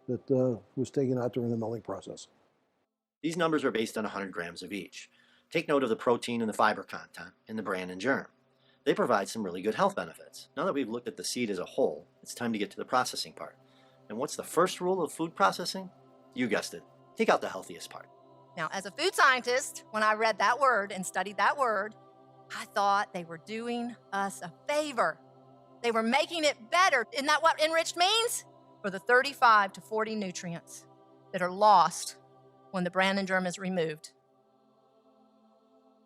that was taken out during the milling process. These numbers are based on 100 grams of each. Take note of the protein and the fiber content in the Brandon germ. They provide some really good health benefits. Now that we've looked at the seed as a whole, it's time to get to the processing part. And what's the first rule of food processing? You guessed it. Take out the healthiest part. Now, as a food scientist, when I read that word and studied that word, I thought they were doing us a favor. They were making it better. Isn't that what enriched means? For the 35 to 40 nutrients that are lost when the bran and germ is removed,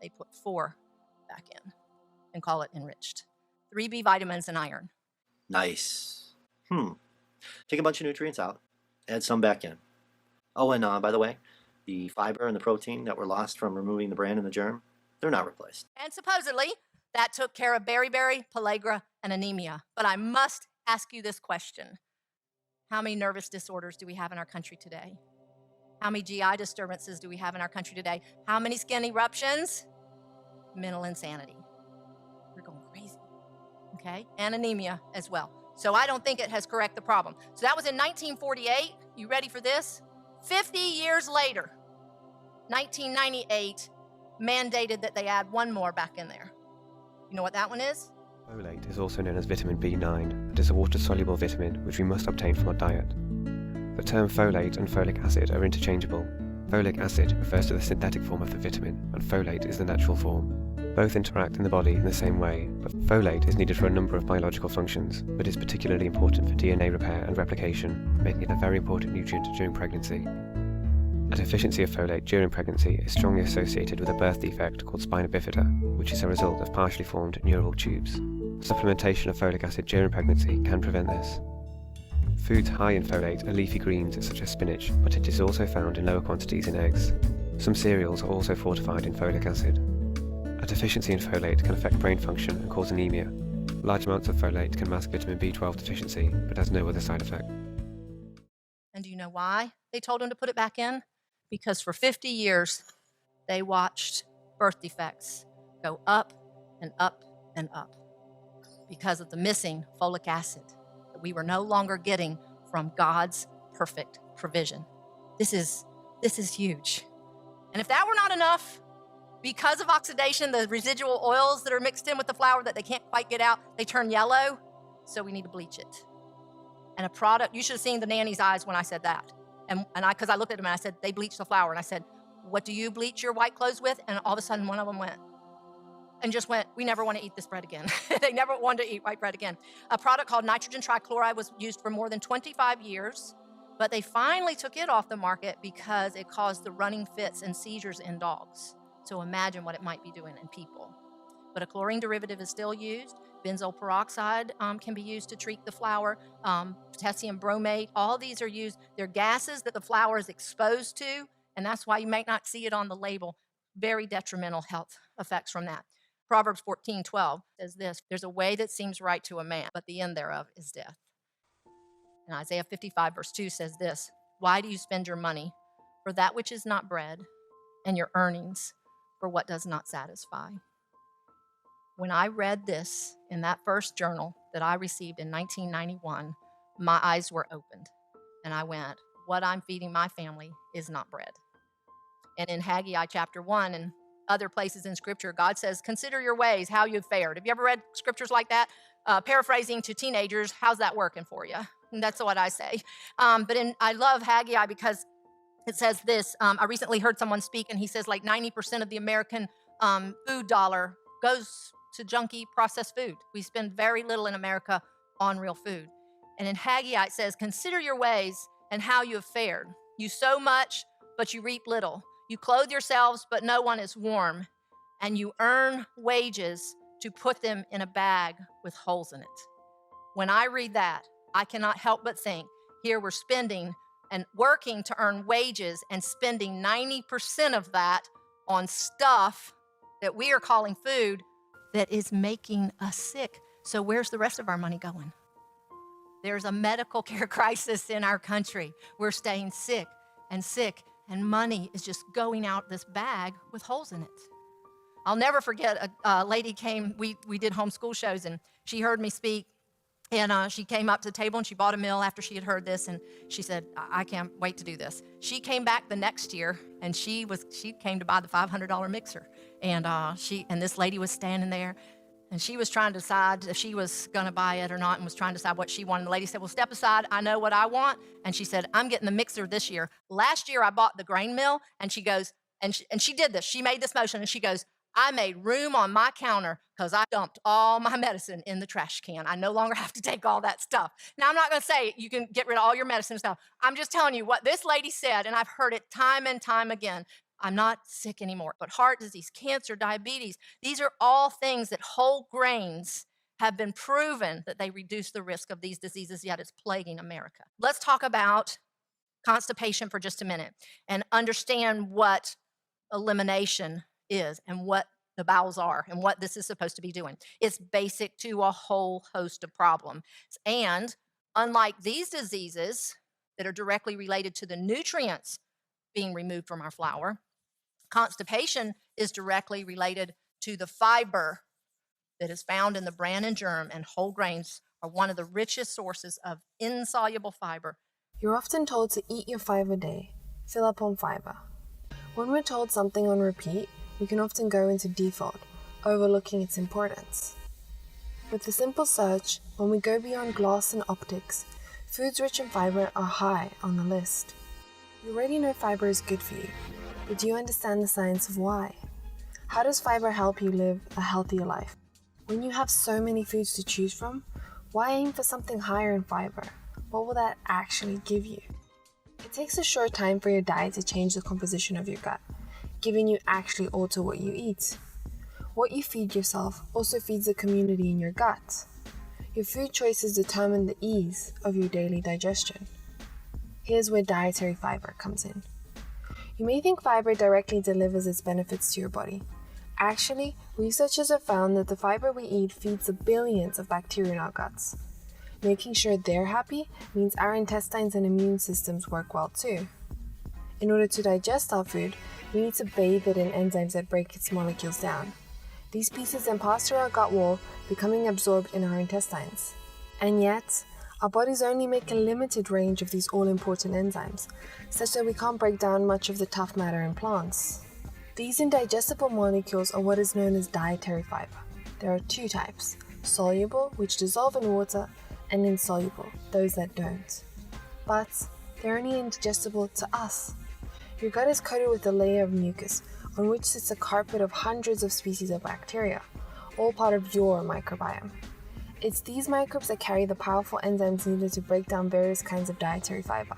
they put 4 back in and call it enriched. 3 B vitamins and iron. Nice. Take a bunch of nutrients out, add some back in. Oh, and by the way, the fiber and the protein that were lost from removing the bran and the germ, they're not replaced. And supposedly, that took care of beriberi, pellagra, and anemia. But I must ask you this question. How many nervous disorders do we have in our country today? How many GI disturbances do we have in our country today? How many skin eruptions? Mental insanity. We're going crazy, okay? And anemia as well. So I don't think it has corrected the problem. So that was in 1948. You ready for this? 50 years later, 1998, mandated that they add 1 more back in there. You know what that one is? Folate is also known as vitamin B9 and is a water-soluble vitamin which we must obtain from our diet. The term folate and folic acid are interchangeable. Folic acid refers to the synthetic form of the vitamin, and folate is the natural form. Both interact in the body in the same way, but folate is needed for a number of biological functions, but is particularly important for DNA repair and replication, making it a very important nutrient during pregnancy. A deficiency of folate during pregnancy is strongly associated with a birth defect called spina bifida, which is a result of partially formed neural tubes. Supplementation of folic acid during pregnancy can prevent this. Foods high in folate are leafy greens such as spinach, but it is also found in lower quantities in eggs. Some cereals are also fortified in folic acid. A deficiency in folate can affect brain function and cause anemia. Large amounts of folate can mask vitamin B12 deficiency, but has no other side effect. And do you know why they told them to put it back in? Because for 50 years, they watched birth defects go up and up and up because of the missing folic acid that we were no longer getting from God's perfect provision. This is huge. And if that were not enough, because of oxidation, the residual oils that are mixed in with the flour that they can't quite get out, they turn yellow, so we need to bleach it. And a product, you should have seen the nanny's eyes when I said that. Because I looked at them and I said, they bleach the flour. And I said, what do you bleach your white clothes with? And all of a sudden, one of them went, we never want to eat this bread again. They never wanted to eat white bread again. A product called nitrogen trichloride was used for more than 25 years, but they finally took it off the market because it caused the running fits and seizures in dogs. So imagine what it might be doing in people. But a chlorine derivative is still used. Benzoyl peroxide can be used to treat the flour. Potassium bromate, all these are used. They're gases that the flour is exposed to, and that's why you may not see it on the label. Very detrimental health effects from that. Proverbs 14:12 says this, there's a way that seems right to a man, but the end thereof is death. And Isaiah 55 verse 2 says this, why do you spend your money for that which is not bread, and your earnings for what does not satisfy? When I read this in that first journal that I received in 1991, my eyes were opened. And I went, what I'm feeding my family is not bread. And in Haggai chapter 1 and other places in Scripture, God says, consider your ways, how you've fared. Have you ever read scriptures like that? Paraphrasing to teenagers, how's that working for you? And that's what I say. I love Haggai because it says this. I recently heard someone speak, and he says like 90% of the American food dollar goes to junky processed food. We spend very little in America on real food. And in Haggai, it says, consider your ways and how you have fared. You sow much, but you reap little. You clothe yourselves, but no one is warm. And you earn wages to put them in a bag with holes in it. When I read that, I cannot help but think, here we're spending and working to earn wages and spending 90% of that on stuff that we are calling food that is making us sick. So where's the rest of our money going? There's a medical care crisis in our country. We're staying sick, and money is just going out this bag with holes in it. I'll never forget a lady came, we did homeschool shows, and she heard me speak, and she came up to the table and she bought a meal after she had heard this, and she said, I can't wait to do this. She came back the next year, and she came to buy the $500 mixer. And this lady was standing there, And she was trying to decide if she was going to buy it or not and was trying to decide what she wanted. The lady said, well, step aside. I know what I want. And she said, I'm getting the mixer this year. Last year, I bought the grain mill. And she goes, and she did this. She made this motion. And she goes, I made room on my counter because I dumped all my medicine in the trash can. I no longer have to take all that stuff. Now, I'm not going to say you can get rid of all your medicine stuff. I'm just telling you what this lady said, and I've heard it time and time again. I'm not sick anymore, but heart disease, cancer, diabetes, these are all things that whole grains have been proven that they reduce the risk of these diseases, yet it's plaguing America. Let's talk about constipation for just a minute and understand what elimination is and what the bowels are and what this is supposed to be doing. It's basic to a whole host of problems. And unlike these diseases that are directly related to the nutrients being removed from our flour, constipation is directly related to the fiber that is found in the bran and germ, and whole grains are one of the richest sources of insoluble fiber. You're often told to eat your five a day, fill up on fiber. When we're told something on repeat, we can often go into default, overlooking its importance. With a simple search, when we go beyond glass and optics, foods rich in fiber are high on the list. You already know fiber is good for you, but do you understand the science of why? How does fiber help you live a healthier life? When you have so many foods to choose from, why aim for something higher in fiber? What will that actually give you? It takes a short time for your diet to change the composition of your gut, giving you actually alter what you eat. What you feed yourself also feeds the community in your gut. Your food choices determine the ease of your daily digestion. Here's where dietary fiber comes in. You may think fiber directly delivers its benefits to your body. Actually, researchers have found that the fiber we eat feeds the billions of bacteria in our guts. Making sure they're happy means our intestines and immune systems work well too. In order to digest our food, we need to bathe it in enzymes that break its molecules down. These pieces then pass through our gut wall, becoming absorbed in our intestines. And yet, our bodies only make a limited range of these all-important enzymes, such that we can't break down much of the tough matter in plants. These indigestible molecules are what is known as dietary fiber. There are two types: soluble, which dissolve in water, and insoluble, those that don't. But they're only indigestible to us. Your gut is coated with a layer of mucus, on which sits a carpet of hundreds of species of bacteria, all part of your microbiome. It's these microbes that carry the powerful enzymes needed to break down various kinds of dietary fiber.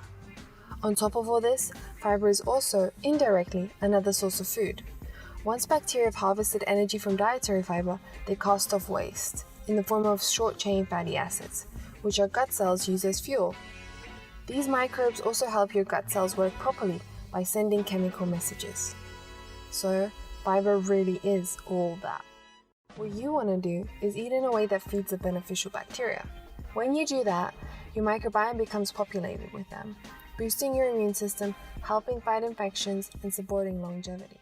On top of all this, fiber is also, indirectly, another source of food. Once bacteria have harvested energy from dietary fiber, they cast off waste, in the form of short-chain fatty acids, which our gut cells use as fuel. These microbes also help your gut cells work properly by sending chemical messages. So, fiber really is all that. What you want to do is eat in a way that feeds the beneficial bacteria. When you do that, your microbiome becomes populated with them, boosting your immune system, helping fight infections, and supporting longevity.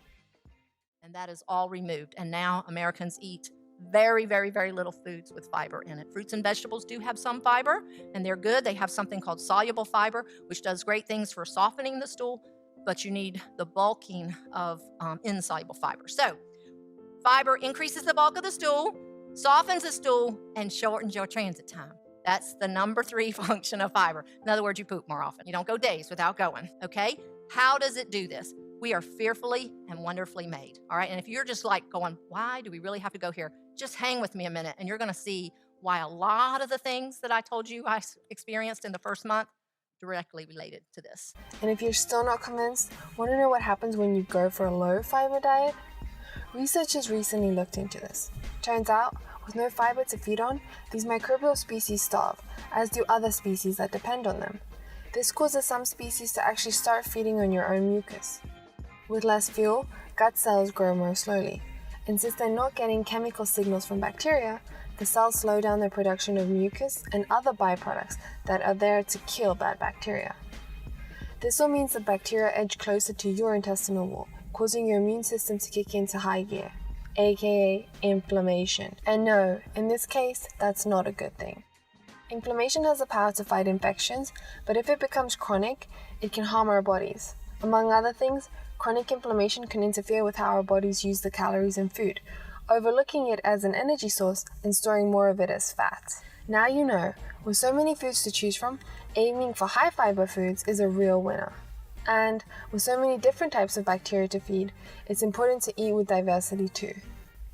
And that is all removed. And now Americans eat very, very, very little foods with fiber in it. Fruits and vegetables do have some fiber, and they're good. They have something called soluble fiber, which does great things for softening the stool, but you need the bulking of insoluble fiber. So, fiber increases the bulk of the stool, softens the stool, and shortens your transit time. That's the number 3 function of fiber. In other words, you poop more often. You don't go days without going, okay? How does it do this? We are fearfully and wonderfully made, all right? And if you're just like going, why do we really have to go here? Just hang with me a minute, and you're going to see why a lot of the things that I told you I experienced in the first month directly related to this. And if you're still not convinced, want to know what happens when you go for a low-fiber diet? Researchers recently looked into this. Turns out, with no fiber to feed on, these microbial species starve, as do other species that depend on them. This causes some species to actually start feeding on your own mucus. With less fuel, gut cells grow more slowly, and since they're not getting chemical signals from bacteria, the cells slow down their production of mucus and other byproducts that are there to kill bad bacteria. This all means the bacteria edge closer to your intestinal wall, causing your immune system to kick into high gear, aka inflammation. And no, in this case, that's not a good thing. Inflammation has the power to fight infections, but if it becomes chronic, it can harm our bodies. Among other things, chronic inflammation can interfere with how our bodies use the calories in food, overlooking it as an energy source and storing more of it as fat. Now you know, with so many foods to choose from, aiming for high fiber foods is a real winner. And with so many different types of bacteria to feed, it's important to eat with diversity too.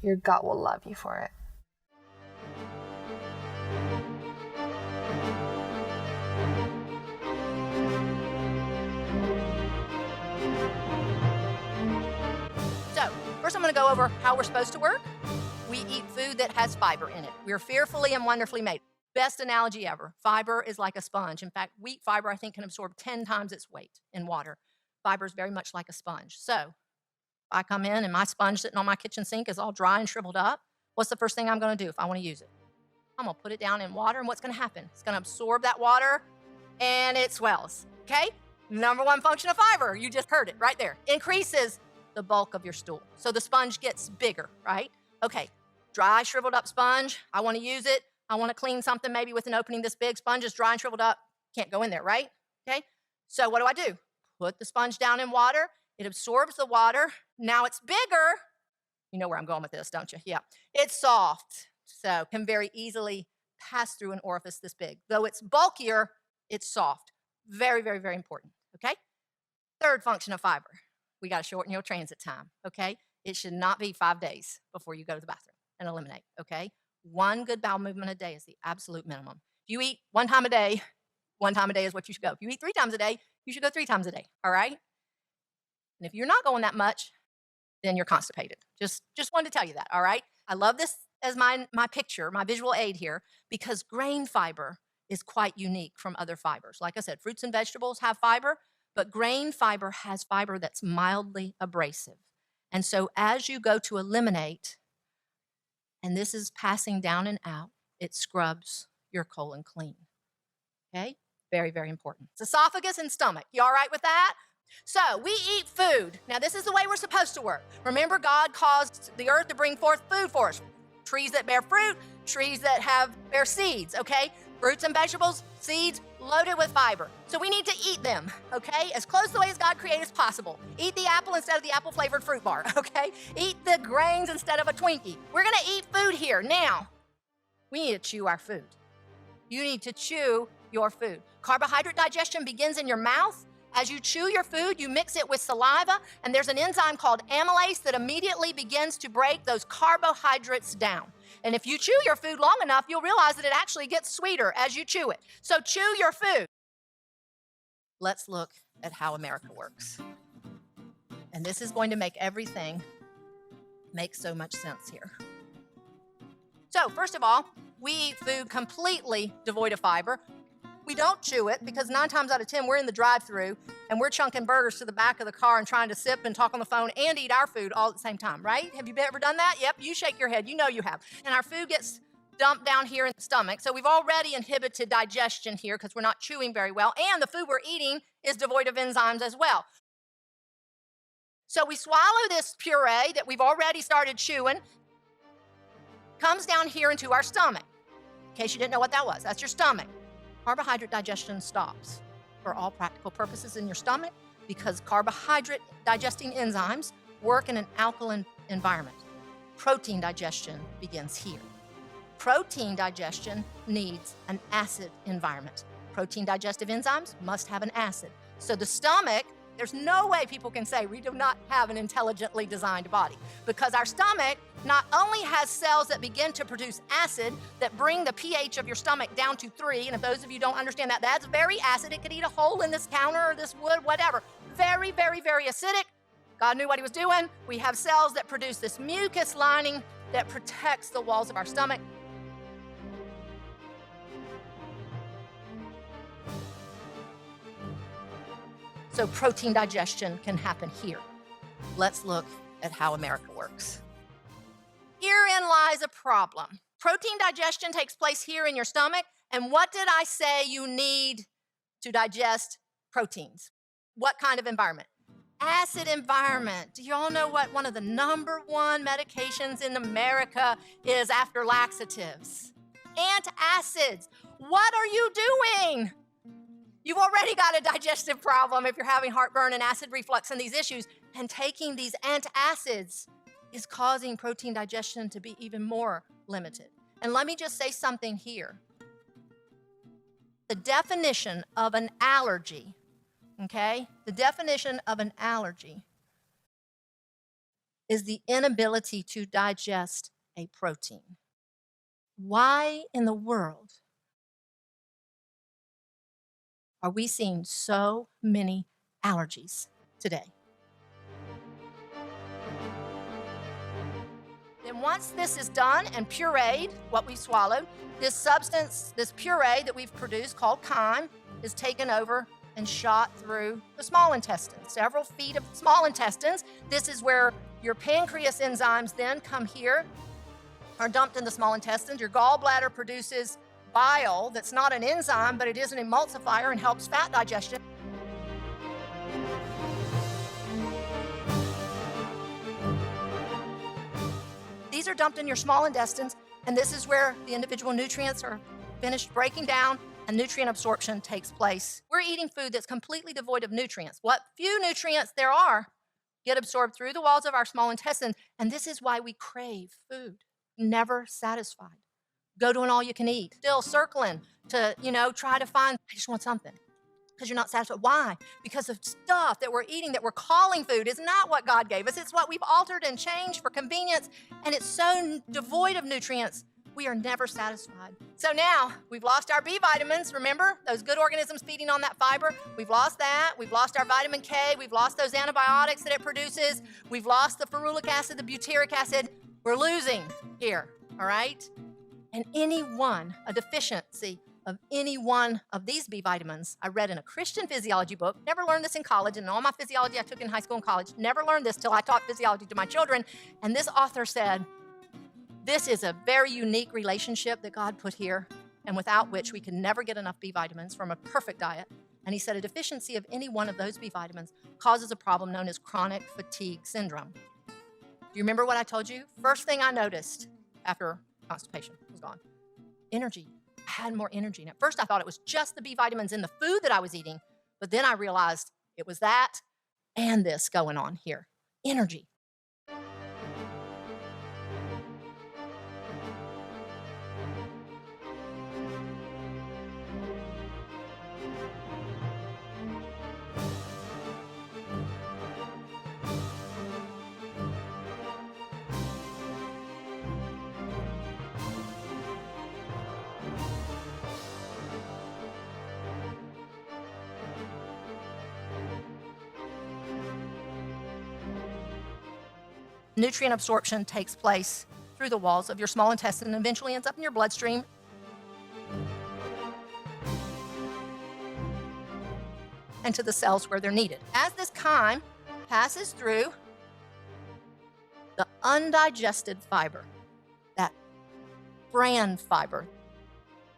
Your gut will love you for it. So, first I'm going to go over how we're supposed to work. We eat food that has fiber in it. We're fearfully and wonderfully made. Best analogy ever. Fiber is like a sponge. In fact, wheat fiber, I think, can absorb 10 times its weight in water. Fiber is very much like a sponge. So, if I come in and my sponge sitting on my kitchen sink is all dry and shriveled up, what's the first thing I'm going to do if I want to use it? I'm going to put it down in water, and what's going to happen? It's going to absorb that water, and it swells, okay? Number one function of fiber, you just heard it right there. Increases the bulk of your stool. So the sponge gets bigger, right? Okay, dry, shriveled up sponge. I want to use it. I want to clean something maybe with an opening this big. Sponge is dry and shriveled up. Can't go in there, right? Okay, so what do? Put the sponge down in water. It absorbs the water. Now it's bigger. You know where I'm going with this, don't you? Yeah. It's soft, so can very easily pass through an orifice this big. Though it's bulkier, it's soft. Very, very, very important, okay? Third function of fiber. We got to shorten your transit time, okay? It should not be 5 days before you go to the bathroom and eliminate, okay? One good bowel movement a day is the absolute minimum. If you eat 1 time a day is what you should go. If you eat 3 times a day, you should go 3 times a day, all right? And if you're not going that much, then you're constipated. Just wanted to tell you that, all right? I love this as my picture, my visual aid here, because grain fiber is quite unique from other fibers. Like I said, fruits and vegetables have fiber, but grain fiber has fiber that's mildly abrasive. And so as you go to eliminate, and this is passing down and out, it scrubs your colon clean, okay? Very, very important. It's esophagus and stomach. You all right with that? So we eat food. Now this is the way we're supposed to work. Remember, God caused the earth to bring forth food for us. Trees that bear fruit, trees that bear seeds, okay? Fruits and vegetables, seeds, loaded with fiber. So we need to eat them, okay? As close to the way as God created as possible. Eat the apple instead of the apple-flavored fruit bar, okay? Eat the grains instead of a Twinkie. We're gonna eat food here. Now, we need to chew our food. You need to chew your food. Carbohydrate digestion begins in your mouth. As you chew your food, you mix it with saliva, and there's an enzyme called amylase that immediately begins to break those carbohydrates down. And if you chew your food long enough, you'll realize that it actually gets sweeter as you chew it. So chew your food. Let's look at how America works. And this is going to make everything make so much sense here. So first of all, we eat food completely devoid of fiber. We don't chew it because 9 times out of 10, we're in the drive-thru and we're chunking burgers to the back of the car and trying to sip and talk on the phone and eat our food all at the same time, right? Have you ever done that? Yep, you shake your head. You know you have. And our food gets dumped down here in the stomach. So we've already inhibited digestion here because we're not chewing very well. And the food we're eating is devoid of enzymes as well. So we swallow this puree that we've already started chewing, comes down here into our stomach. In case you didn't know what that was, that's your stomach. Carbohydrate digestion stops for all practical purposes in your stomach because carbohydrate digesting enzymes work in an alkaline environment. Protein digestion begins here. Protein digestion needs an acid environment. Protein digestive enzymes must have an acid. So the stomach, there's no way people can say we do not have an intelligently designed body because our stomach not only has cells that begin to produce acid that bring the pH of your stomach down to 3, and if those of you don't understand that, that's very acid. It could eat a hole in this counter or this wood, whatever. Very, very, very acidic. God knew what he was doing. We have cells that produce this mucus lining that protects the walls of our stomach. So protein digestion can happen here. Let's look at how America works. Herein lies a problem. Protein digestion takes place here in your stomach, and what did I say you need to digest proteins? What kind of environment? Acid environment. Do you all know what one of the #1 medications in America is after laxatives? Antacids. What are you doing? You've already got a digestive problem if you're having heartburn and acid reflux and these issues, and taking these antacids is causing protein digestion to be even more limited. And let me just say something here. The definition of an allergy, okay? The definition of an allergy is the inability to digest a protein. Why in the world are we seeing so many allergies today? Then once this is done and pureed, what we swallowed, this substance, this puree that we've produced called chyme, is taken over and shot through the small intestine, several feet of small intestines. This is where your pancreas enzymes then come here, are dumped in the small intestines. Your gallbladder produces bile that's not an enzyme, but it is an emulsifier and helps fat digestion. These are dumped in your small intestines, and this is where the individual nutrients are finished breaking down and nutrient absorption takes place. We're eating food that's completely devoid of nutrients. What few nutrients there are get absorbed through the walls of our small intestine, and this is why we crave food. Never satisfied. Go to an all-you-can-eat. Still circling to, try to find, I just want something. Because you're not satisfied. Why? Because the stuff that we're eating that we're calling food is not what God gave us. It's what we've altered and changed for convenience, and it's so devoid of nutrients, we are never satisfied. So now, we've lost our B vitamins, remember? Those good organisms feeding on that fiber. We've lost that. We've lost our vitamin K. We've lost those antibiotics that it produces. We've lost the ferulic acid, the butyric acid. We're losing here, all right? And a deficiency of any one of these B vitamins, I read in a Christian physiology book, never learned this in college, and all my physiology I took in high school and college, never learned this till I taught physiology to my children, and this author said, this is a very unique relationship that God put here, and without which we can never get enough B vitamins from a perfect diet. And he said a deficiency of any one of those B vitamins causes a problem known as chronic fatigue syndrome. Do you remember what I told you? First thing I noticed after constipation was gone, energy. I had more energy. And at first I thought it was just the B vitamins in the food that I was eating, but then I realized it was that and this going on here, energy. Nutrient absorption takes place through the walls of your small intestine and eventually ends up in your bloodstream. And to the cells where they're needed. As this chyme passes through the undigested fiber, that bran fiber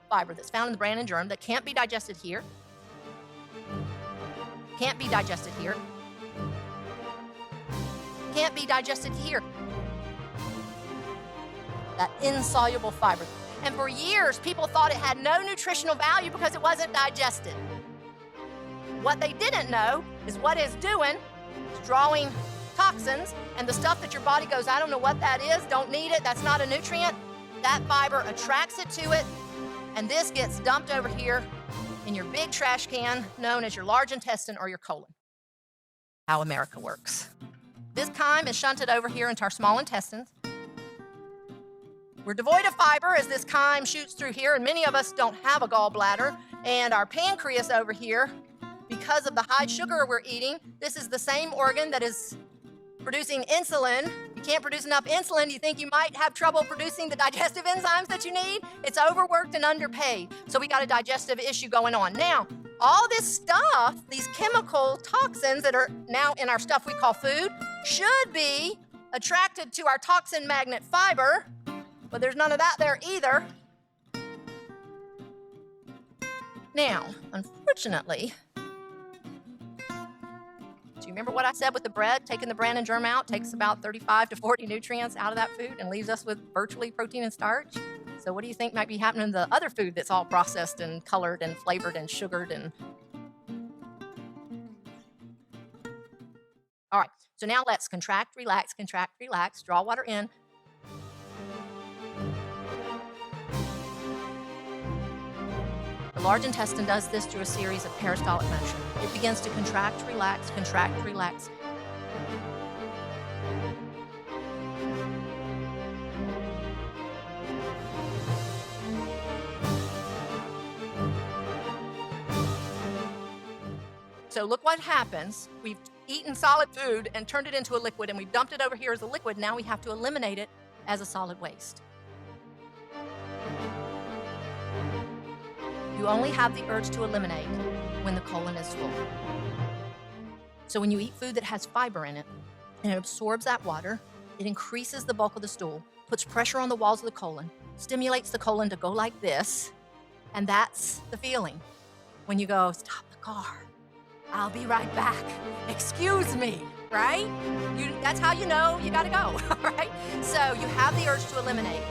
that's found in the bran and germ that can't be digested here, can't be digested here, can't be digested here. That insoluble fiber. And for years, people thought it had no nutritional value because it wasn't digested. What they didn't know is what it's doing is drawing toxins, and the stuff that your body goes, I don't know what that is, don't need it, that's not a nutrient. That fiber attracts it to it, and this gets dumped over here in your big trash can known as your large intestine or your colon. How America works. This chyme is shunted over here into our small intestines. We're devoid of fiber as this chyme shoots through here, and many of us don't have a gallbladder. And our pancreas over here, because of the high sugar we're eating, this is the same organ that is producing insulin. You can't produce enough insulin. You think you might have trouble producing the digestive enzymes that you need? It's overworked and underpaid. So we got a digestive issue going on. Now, all this stuff, these chemical toxins that are now in our stuff we call food, should be attracted to our toxin magnet fiber, but there's none of that there either. Now, unfortunately, do you remember what I said with the bread? Taking the bran and germ out takes about 35 to 40 nutrients out of that food and leaves us with virtually protein and starch. So what do you think might be happening to the other food that's all processed and colored and flavored and sugared and All right, so now let's contract, relax, draw water in. The large intestine does this through a series of peristaltic motion. It begins to contract, relax, contract, relax. So look what happens. We've eaten solid food and turned it into a liquid, and we've dumped it over here as a liquid. Now we have to eliminate it as a solid waste. You only have the urge to eliminate when the colon is full. So when you eat food that has fiber in it, and it absorbs that water, it increases the bulk of the stool, puts pressure on the walls of the colon, stimulates the colon to go like this, and that's the feeling when you go, stop the car. I'll be right back. Excuse me, right? That's how you know you gotta go, all right? So you have the urge to eliminate.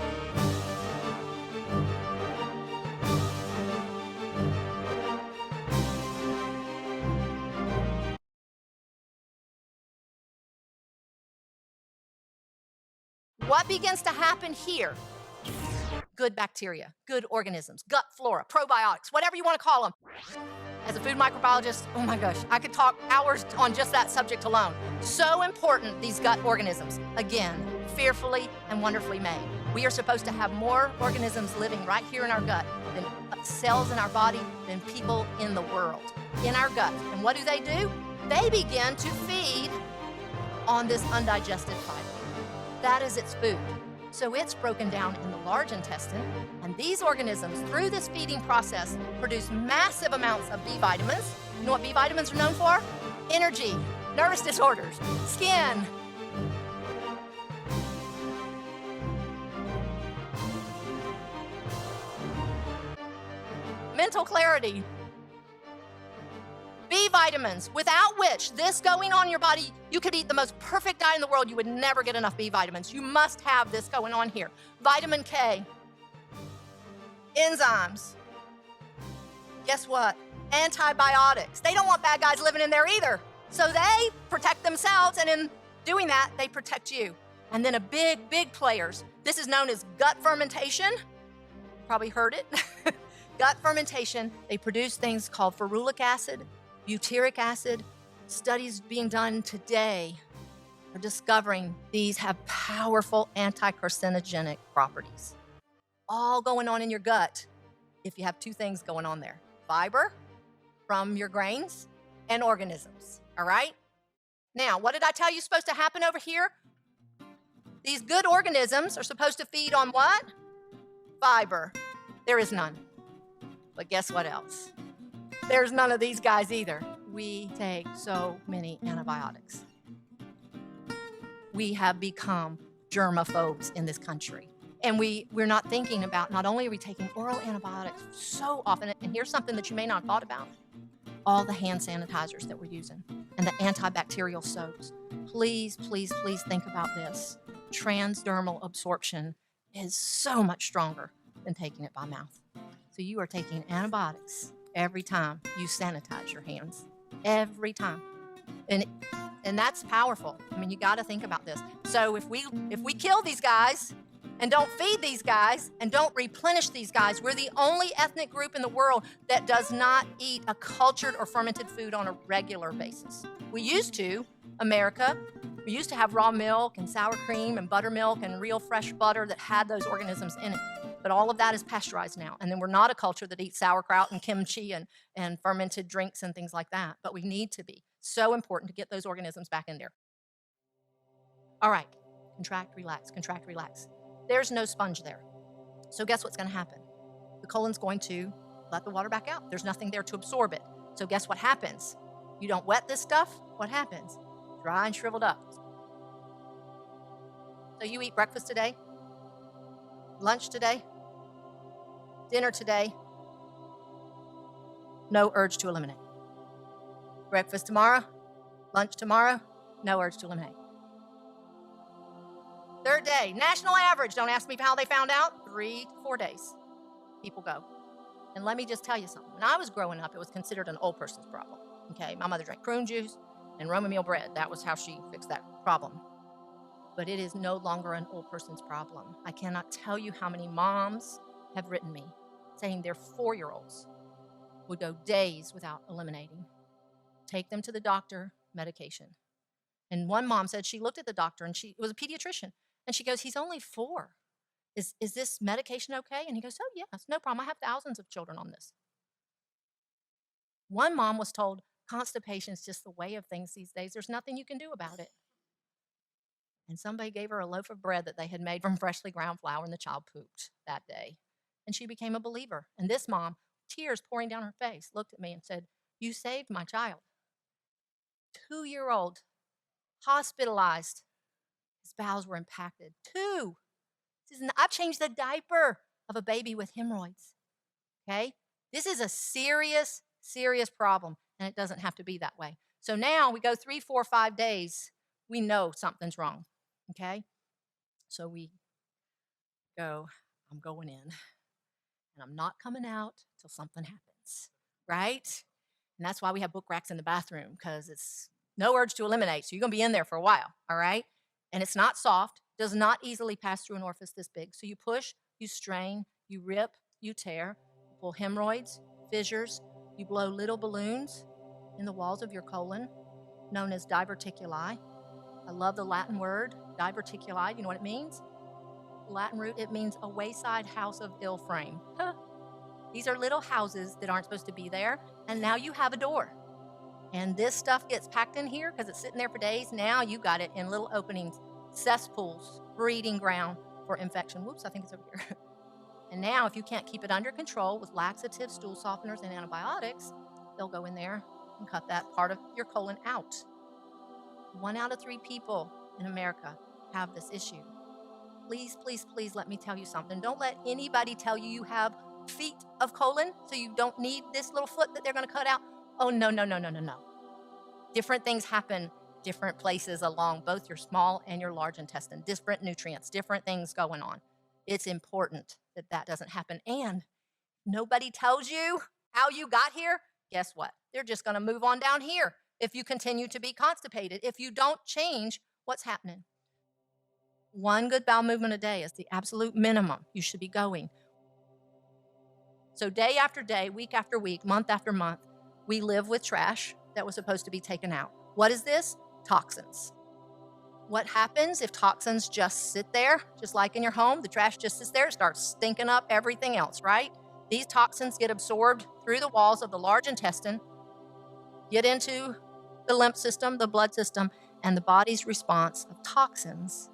What begins to happen here? Good bacteria, good organisms, gut flora, probiotics, whatever you want to call them. As a food microbiologist, oh my gosh, I could talk hours on just that subject alone. So important, these gut organisms. Again, fearfully and wonderfully made. We are supposed to have more organisms living right here in our gut than cells in our body, than people in the world, in our gut. And what do? They begin to feed on this undigested fiber. That is its food. So it's broken down in the large intestine, and these organisms, through this feeding process, produce massive amounts of B vitamins. You know what B vitamins are known for? Energy, nervous disorders, skin. Mental clarity. B vitamins, without which this going on in your body, you could eat the most perfect diet in the world, you would never get enough B vitamins. You must have this going on here. Vitamin K, enzymes. Guess what? Antibiotics. They don't want bad guys living in there either. So they protect themselves, and in doing that, they protect you. And then big players. This is known as gut fermentation. Probably heard it. Gut fermentation, they produce things called ferulic acid, butyric acid. Studies being done today are discovering these have powerful anti-carcinogenic properties. All going on in your gut if you have two things going on there. Fiber from your grains and organisms, all right? Now, what did I tell you is supposed to happen over here? These good organisms are supposed to feed on what? Fiber. There is none. But guess what else? There's none of these guys either. We take so many antibiotics. We have become germaphobes in this country. And we're not thinking about, not only are we taking oral antibiotics so often, and here's something that you may not have thought about, all the hand sanitizers that we're using and the antibacterial soaps. Please, please, please think about this. Transdermal absorption is so much stronger than taking it by mouth. So you are taking antibiotics every time you sanitize your hands. Every time. And that's powerful. I mean, you got to think about this. So if we kill these guys and don't feed these guys and don't replenish these guys, we're the only ethnic group in the world that does not eat a cultured or fermented food on a regular basis. We used to, America, we used to have raw milk and sour cream and buttermilk and real fresh butter that had those organisms in it. But all of that is pasteurized now. And then we're not a culture that eats sauerkraut and kimchi and fermented drinks and things like that. But we need to be. So important to get those organisms back in there. All right, contract, relax, contract, relax. There's no sponge there. So guess what's going to happen? The colon's going to let the water back out. There's nothing there to absorb it. So guess what happens? You don't wet this stuff, what happens? Dry and shriveled up. So you eat breakfast today, lunch today, dinner today, no urge to eliminate. Breakfast tomorrow, lunch tomorrow, no urge to eliminate. Third day, national average, don't ask me how they found out, 3 to 4 days, people go. And let me just tell you something. When I was growing up, it was considered an old person's problem, okay? My mother drank prune juice. and Roman meal bread. That was how she fixed that problem. But it is no longer an old person's problem. I cannot tell you how many moms have written me saying their 4-year-olds would go days without eliminating. Take them to the doctor, medication. And one mom said she looked at the doctor, and it was a pediatrician, and she goes, he's only 4. Is this medication okay? And he goes, oh, yes, no problem. I have thousands of children on this. One mom was told, constipation is just the way of things these days. There's nothing you can do about it. And somebody gave her a loaf of bread that they had made from freshly ground flour, and the child pooped that day. And she became a believer. And this mom, tears pouring down her face, looked at me and said, you saved my child. 2-year-old, hospitalized. His bowels were impacted. 2. I've changed the diaper of a baby with hemorrhoids. Okay? This is a serious, serious problem, and it doesn't have to be that way. So now we go 3, 4, 5 days. We know something's wrong. Okay? So we go, I'm going in, and I'm not coming out till something happens. Right? And that's why we have book racks in the bathroom, because it's no urge to eliminate. So you're going to be in there for a while. All right? And it's not soft, does not easily pass through an orifice this big. So you push, you strain, you rip, you tear, you pull hemorrhoids, fissures, you blow little balloons in the walls of your colon, known as diverticuli. I love the Latin word, diverticuli. You know what it means? Latin root, it means a wayside house of ill frame. Huh. These are little houses that aren't supposed to be there, and now you have a door. And this stuff gets packed in here because it's sitting there for days. Now you got it in little openings, cesspools, breeding ground for infection. Whoops, I think it's over here. And now if you can't keep it under control with laxatives, stool softeners, and antibiotics, they'll go in there and cut that part of your colon out. 1 out of 3 people in America have this issue. Please, please, please let me tell you something. Don't let anybody tell you you have feet of colon, so you don't need this little foot that they're going to cut out. Oh, no, no, no, no, no, no. Different things happen different places along both your small and your large intestine. Different nutrients, different things going on. It's important that that doesn't happen. And nobody tells you how you got here. Guess what? They're just going to move on down here if you continue to be constipated, if you don't change what's happening. 1 good bowel movement a day is the absolute minimum you should be going. So day after day, week after week, month after month, we live with trash that was supposed to be taken out. What is this? Toxins. What happens if toxins just sit there, just like in your home? The trash just sits there, it starts stinking up everything else, right? These toxins get absorbed through the walls of the large intestine, get into the lymph system, the blood system, and the body's response of toxins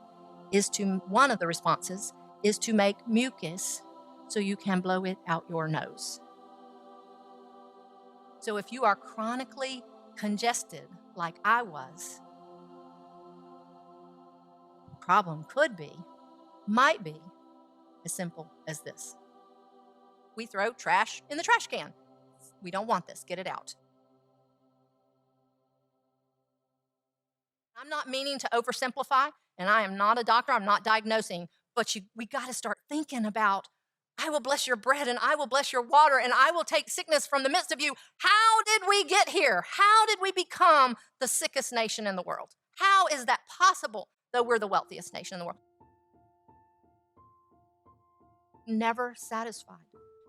is to, one of the responses is to make mucus so you can blow it out your nose. So if you are chronically congested like I was, the problem could be, might be, as simple as this. We throw trash in the trash can. We don't want this. Get it out. I'm not meaning to oversimplify, and I am not a doctor. I'm not diagnosing, but we got to start thinking about, I will bless your bread and I will bless your water and I will take sickness from the midst of you. How did we get here? How did we become the sickest nation in the world? How is that possible, though we're the wealthiest nation in the world? Never satisfied.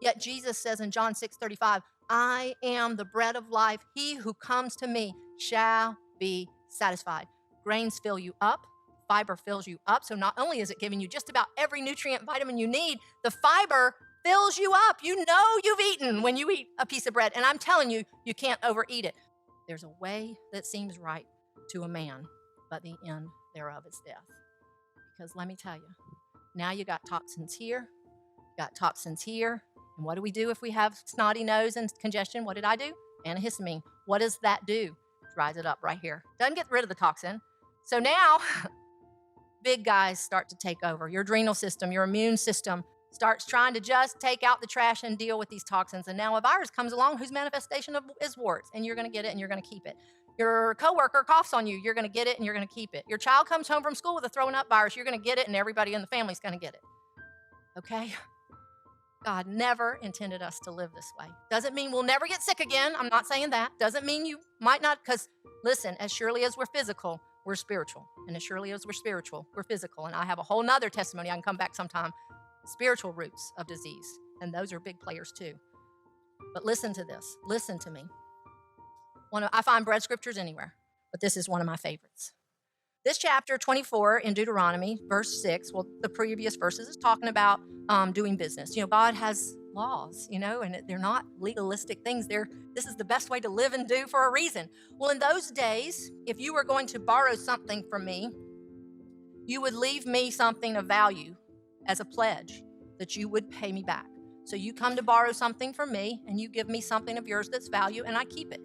Yet Jesus says in John 6:35, I am the bread of life. He who comes to me shall be satisfied. Grains fill you up. Fiber fills you up. So not only is it giving you just about every nutrient, vitamin you need, the fiber fills you up. You know you've eaten when you eat a piece of bread. And I'm telling you, you can't overeat it. There's a way that seems right to a man, but the end thereof is death. Because let me tell you, now you got toxins here, got toxins here. And what do we do if we have snotty nose and congestion? What did I do? Antihistamine. What does that do? Dries it up right here. Doesn't get rid of the toxin. So now, big guys start to take over. Your adrenal system, your immune system starts trying to just take out the trash and deal with these toxins. And now a virus comes along whose manifestation is warts, and you're going to get it and you're going to keep it. Your coworker coughs on you, you're going to get it and you're going to keep it. Your child comes home from school with a throwing up virus, you're going to get it and everybody in the family's going to get it. Okay? God never intended us to live this way. Doesn't mean we'll never get sick again. I'm not saying that. Doesn't mean you might not, because listen, as surely as we're physical, we're spiritual. And as surely as we're spiritual, we're physical. And I have a whole nother testimony. I can come back sometime. Spiritual roots of disease. And those are big players too. But listen to this. Listen to me. I find bread scriptures anywhere, but this is one of my favorites. This chapter 24 in Deuteronomy, verse 6, well, the previous verses is talking about doing business. God has laws, and they're not legalistic things. This is the best way to live and do for a reason. Well, in those days, if you were going to borrow something from me, you would leave me something of value as a pledge that you would pay me back. So you come to borrow something from me, and you give me something of yours that's value, and I keep it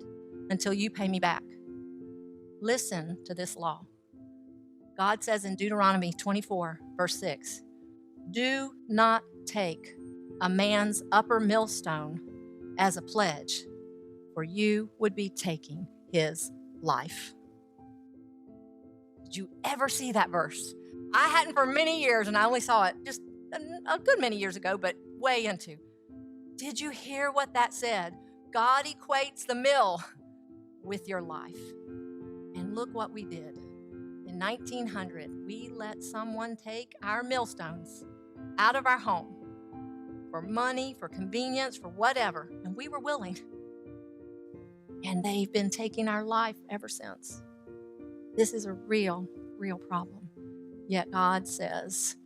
until you pay me back. Listen to this law. God says in Deuteronomy 24, verse 6, do not take a man's upper millstone as a pledge, for you would be taking his life. Did you ever see that verse? I hadn't for many years, and I only saw it just a good many years ago, but way into. Did you hear what that said? God equates the mill with your life. And look what we did. In 1900, we let someone take our millstones out of our home for money, for convenience, for whatever, and we were willing. And they've been taking our life ever since. This is a real, real problem. Yet God says,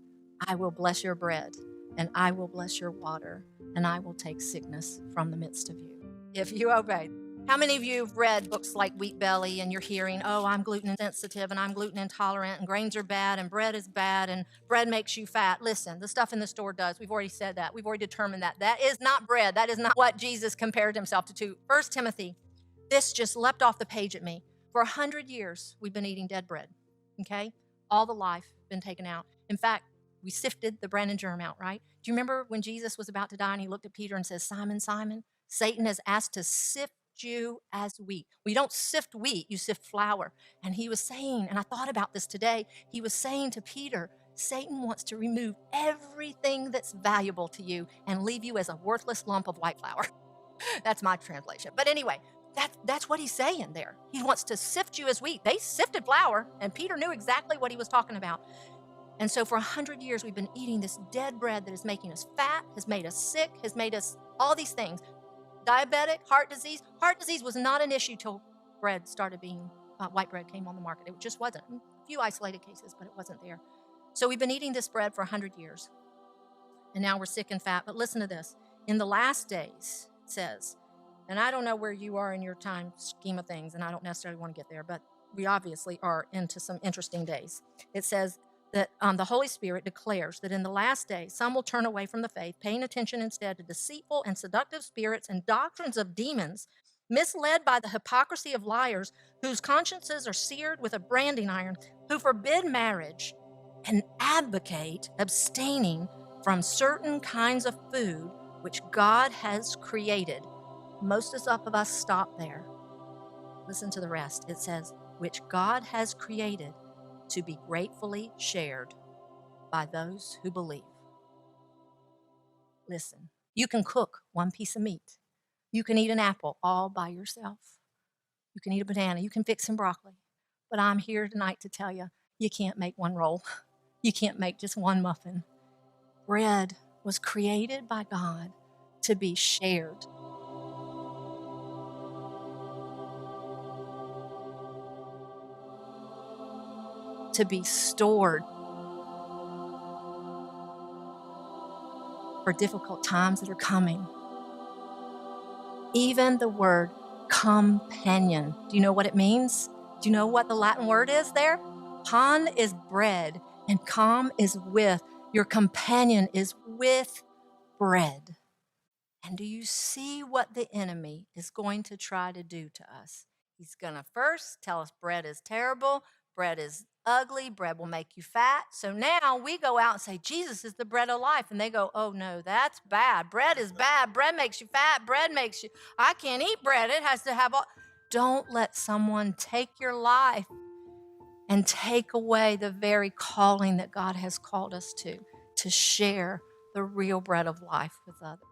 I will bless your bread, and I will bless your water, and I will take sickness from the midst of you, if you obey. How many of you have read books like Wheat Belly and you're hearing, oh, I'm gluten sensitive and I'm gluten intolerant and grains are bad and bread is bad and bread makes you fat? Listen, the stuff in the store does. We've already said that. We've already determined that. That is not bread. That is not what Jesus compared himself to. 1 Timothy, this just leapt off the page at me. For 100 years, we've been eating dead bread, okay? All the life been taken out. In fact, we sifted the bran and germ out, right? Do you remember when Jesus was about to die and he looked at Peter and says, Simon, Simon, Satan has asked to sift you as wheat. Well, you don't sift wheat, you sift flour. And he was saying, and I thought about this today, he was saying to Peter, Satan wants to remove everything that's valuable to you and leave you as a worthless lump of white flour. That's my translation. But anyway, that's what he's saying there. He wants to sift you as wheat. They sifted flour, and Peter knew exactly what he was talking about. And so for 100 years, we've been eating this dead bread that is making us fat, has made us sick, has made us all these things. Diabetic, heart disease. Heart disease was not an issue till bread started being, white bread came on the market. It just wasn't. A few isolated cases, but it wasn't there. So we've been eating this bread for 100 years. And now we're sick and fat. But listen to this. In the last days, it says, and I don't know where you are in your time scheme of things, and I don't necessarily want to get there, but we obviously are into some interesting days. It says that the Holy Spirit declares that in the last days, some will turn away from the faith, paying attention instead to deceitful and seductive spirits and doctrines of demons, misled by the hypocrisy of liars, whose consciences are seared with a branding iron, who forbid marriage and advocate abstaining from certain kinds of food which God has created. Most of us stop there. Listen to the rest. It says, which God has created to be gratefully shared by those who believe. Listen, you can cook one piece of meat. You can eat an apple all by yourself. You can eat a banana. You can fix some broccoli. But I'm here tonight to tell you, you can't make one roll. You can't make just one muffin. Bread was created by God to be shared. To be stored for difficult times that are coming. Even the word companion. Do you know what it means? Do you know what the Latin word is there? Pan is bread and com is with. Your companion is with bread. And do you see what the enemy is going to try to do to us? He's going to first tell us bread is terrible, bread is ugly, bread will make you fat. So now we go out and say, Jesus is the bread of life. And they go, oh no, that's bad. Bread is bad. Bread makes you fat. Bread makes you, I can't eat bread. It has to have all. Don't let someone take your life and take away the very calling that God has called us to share the real bread of life with others.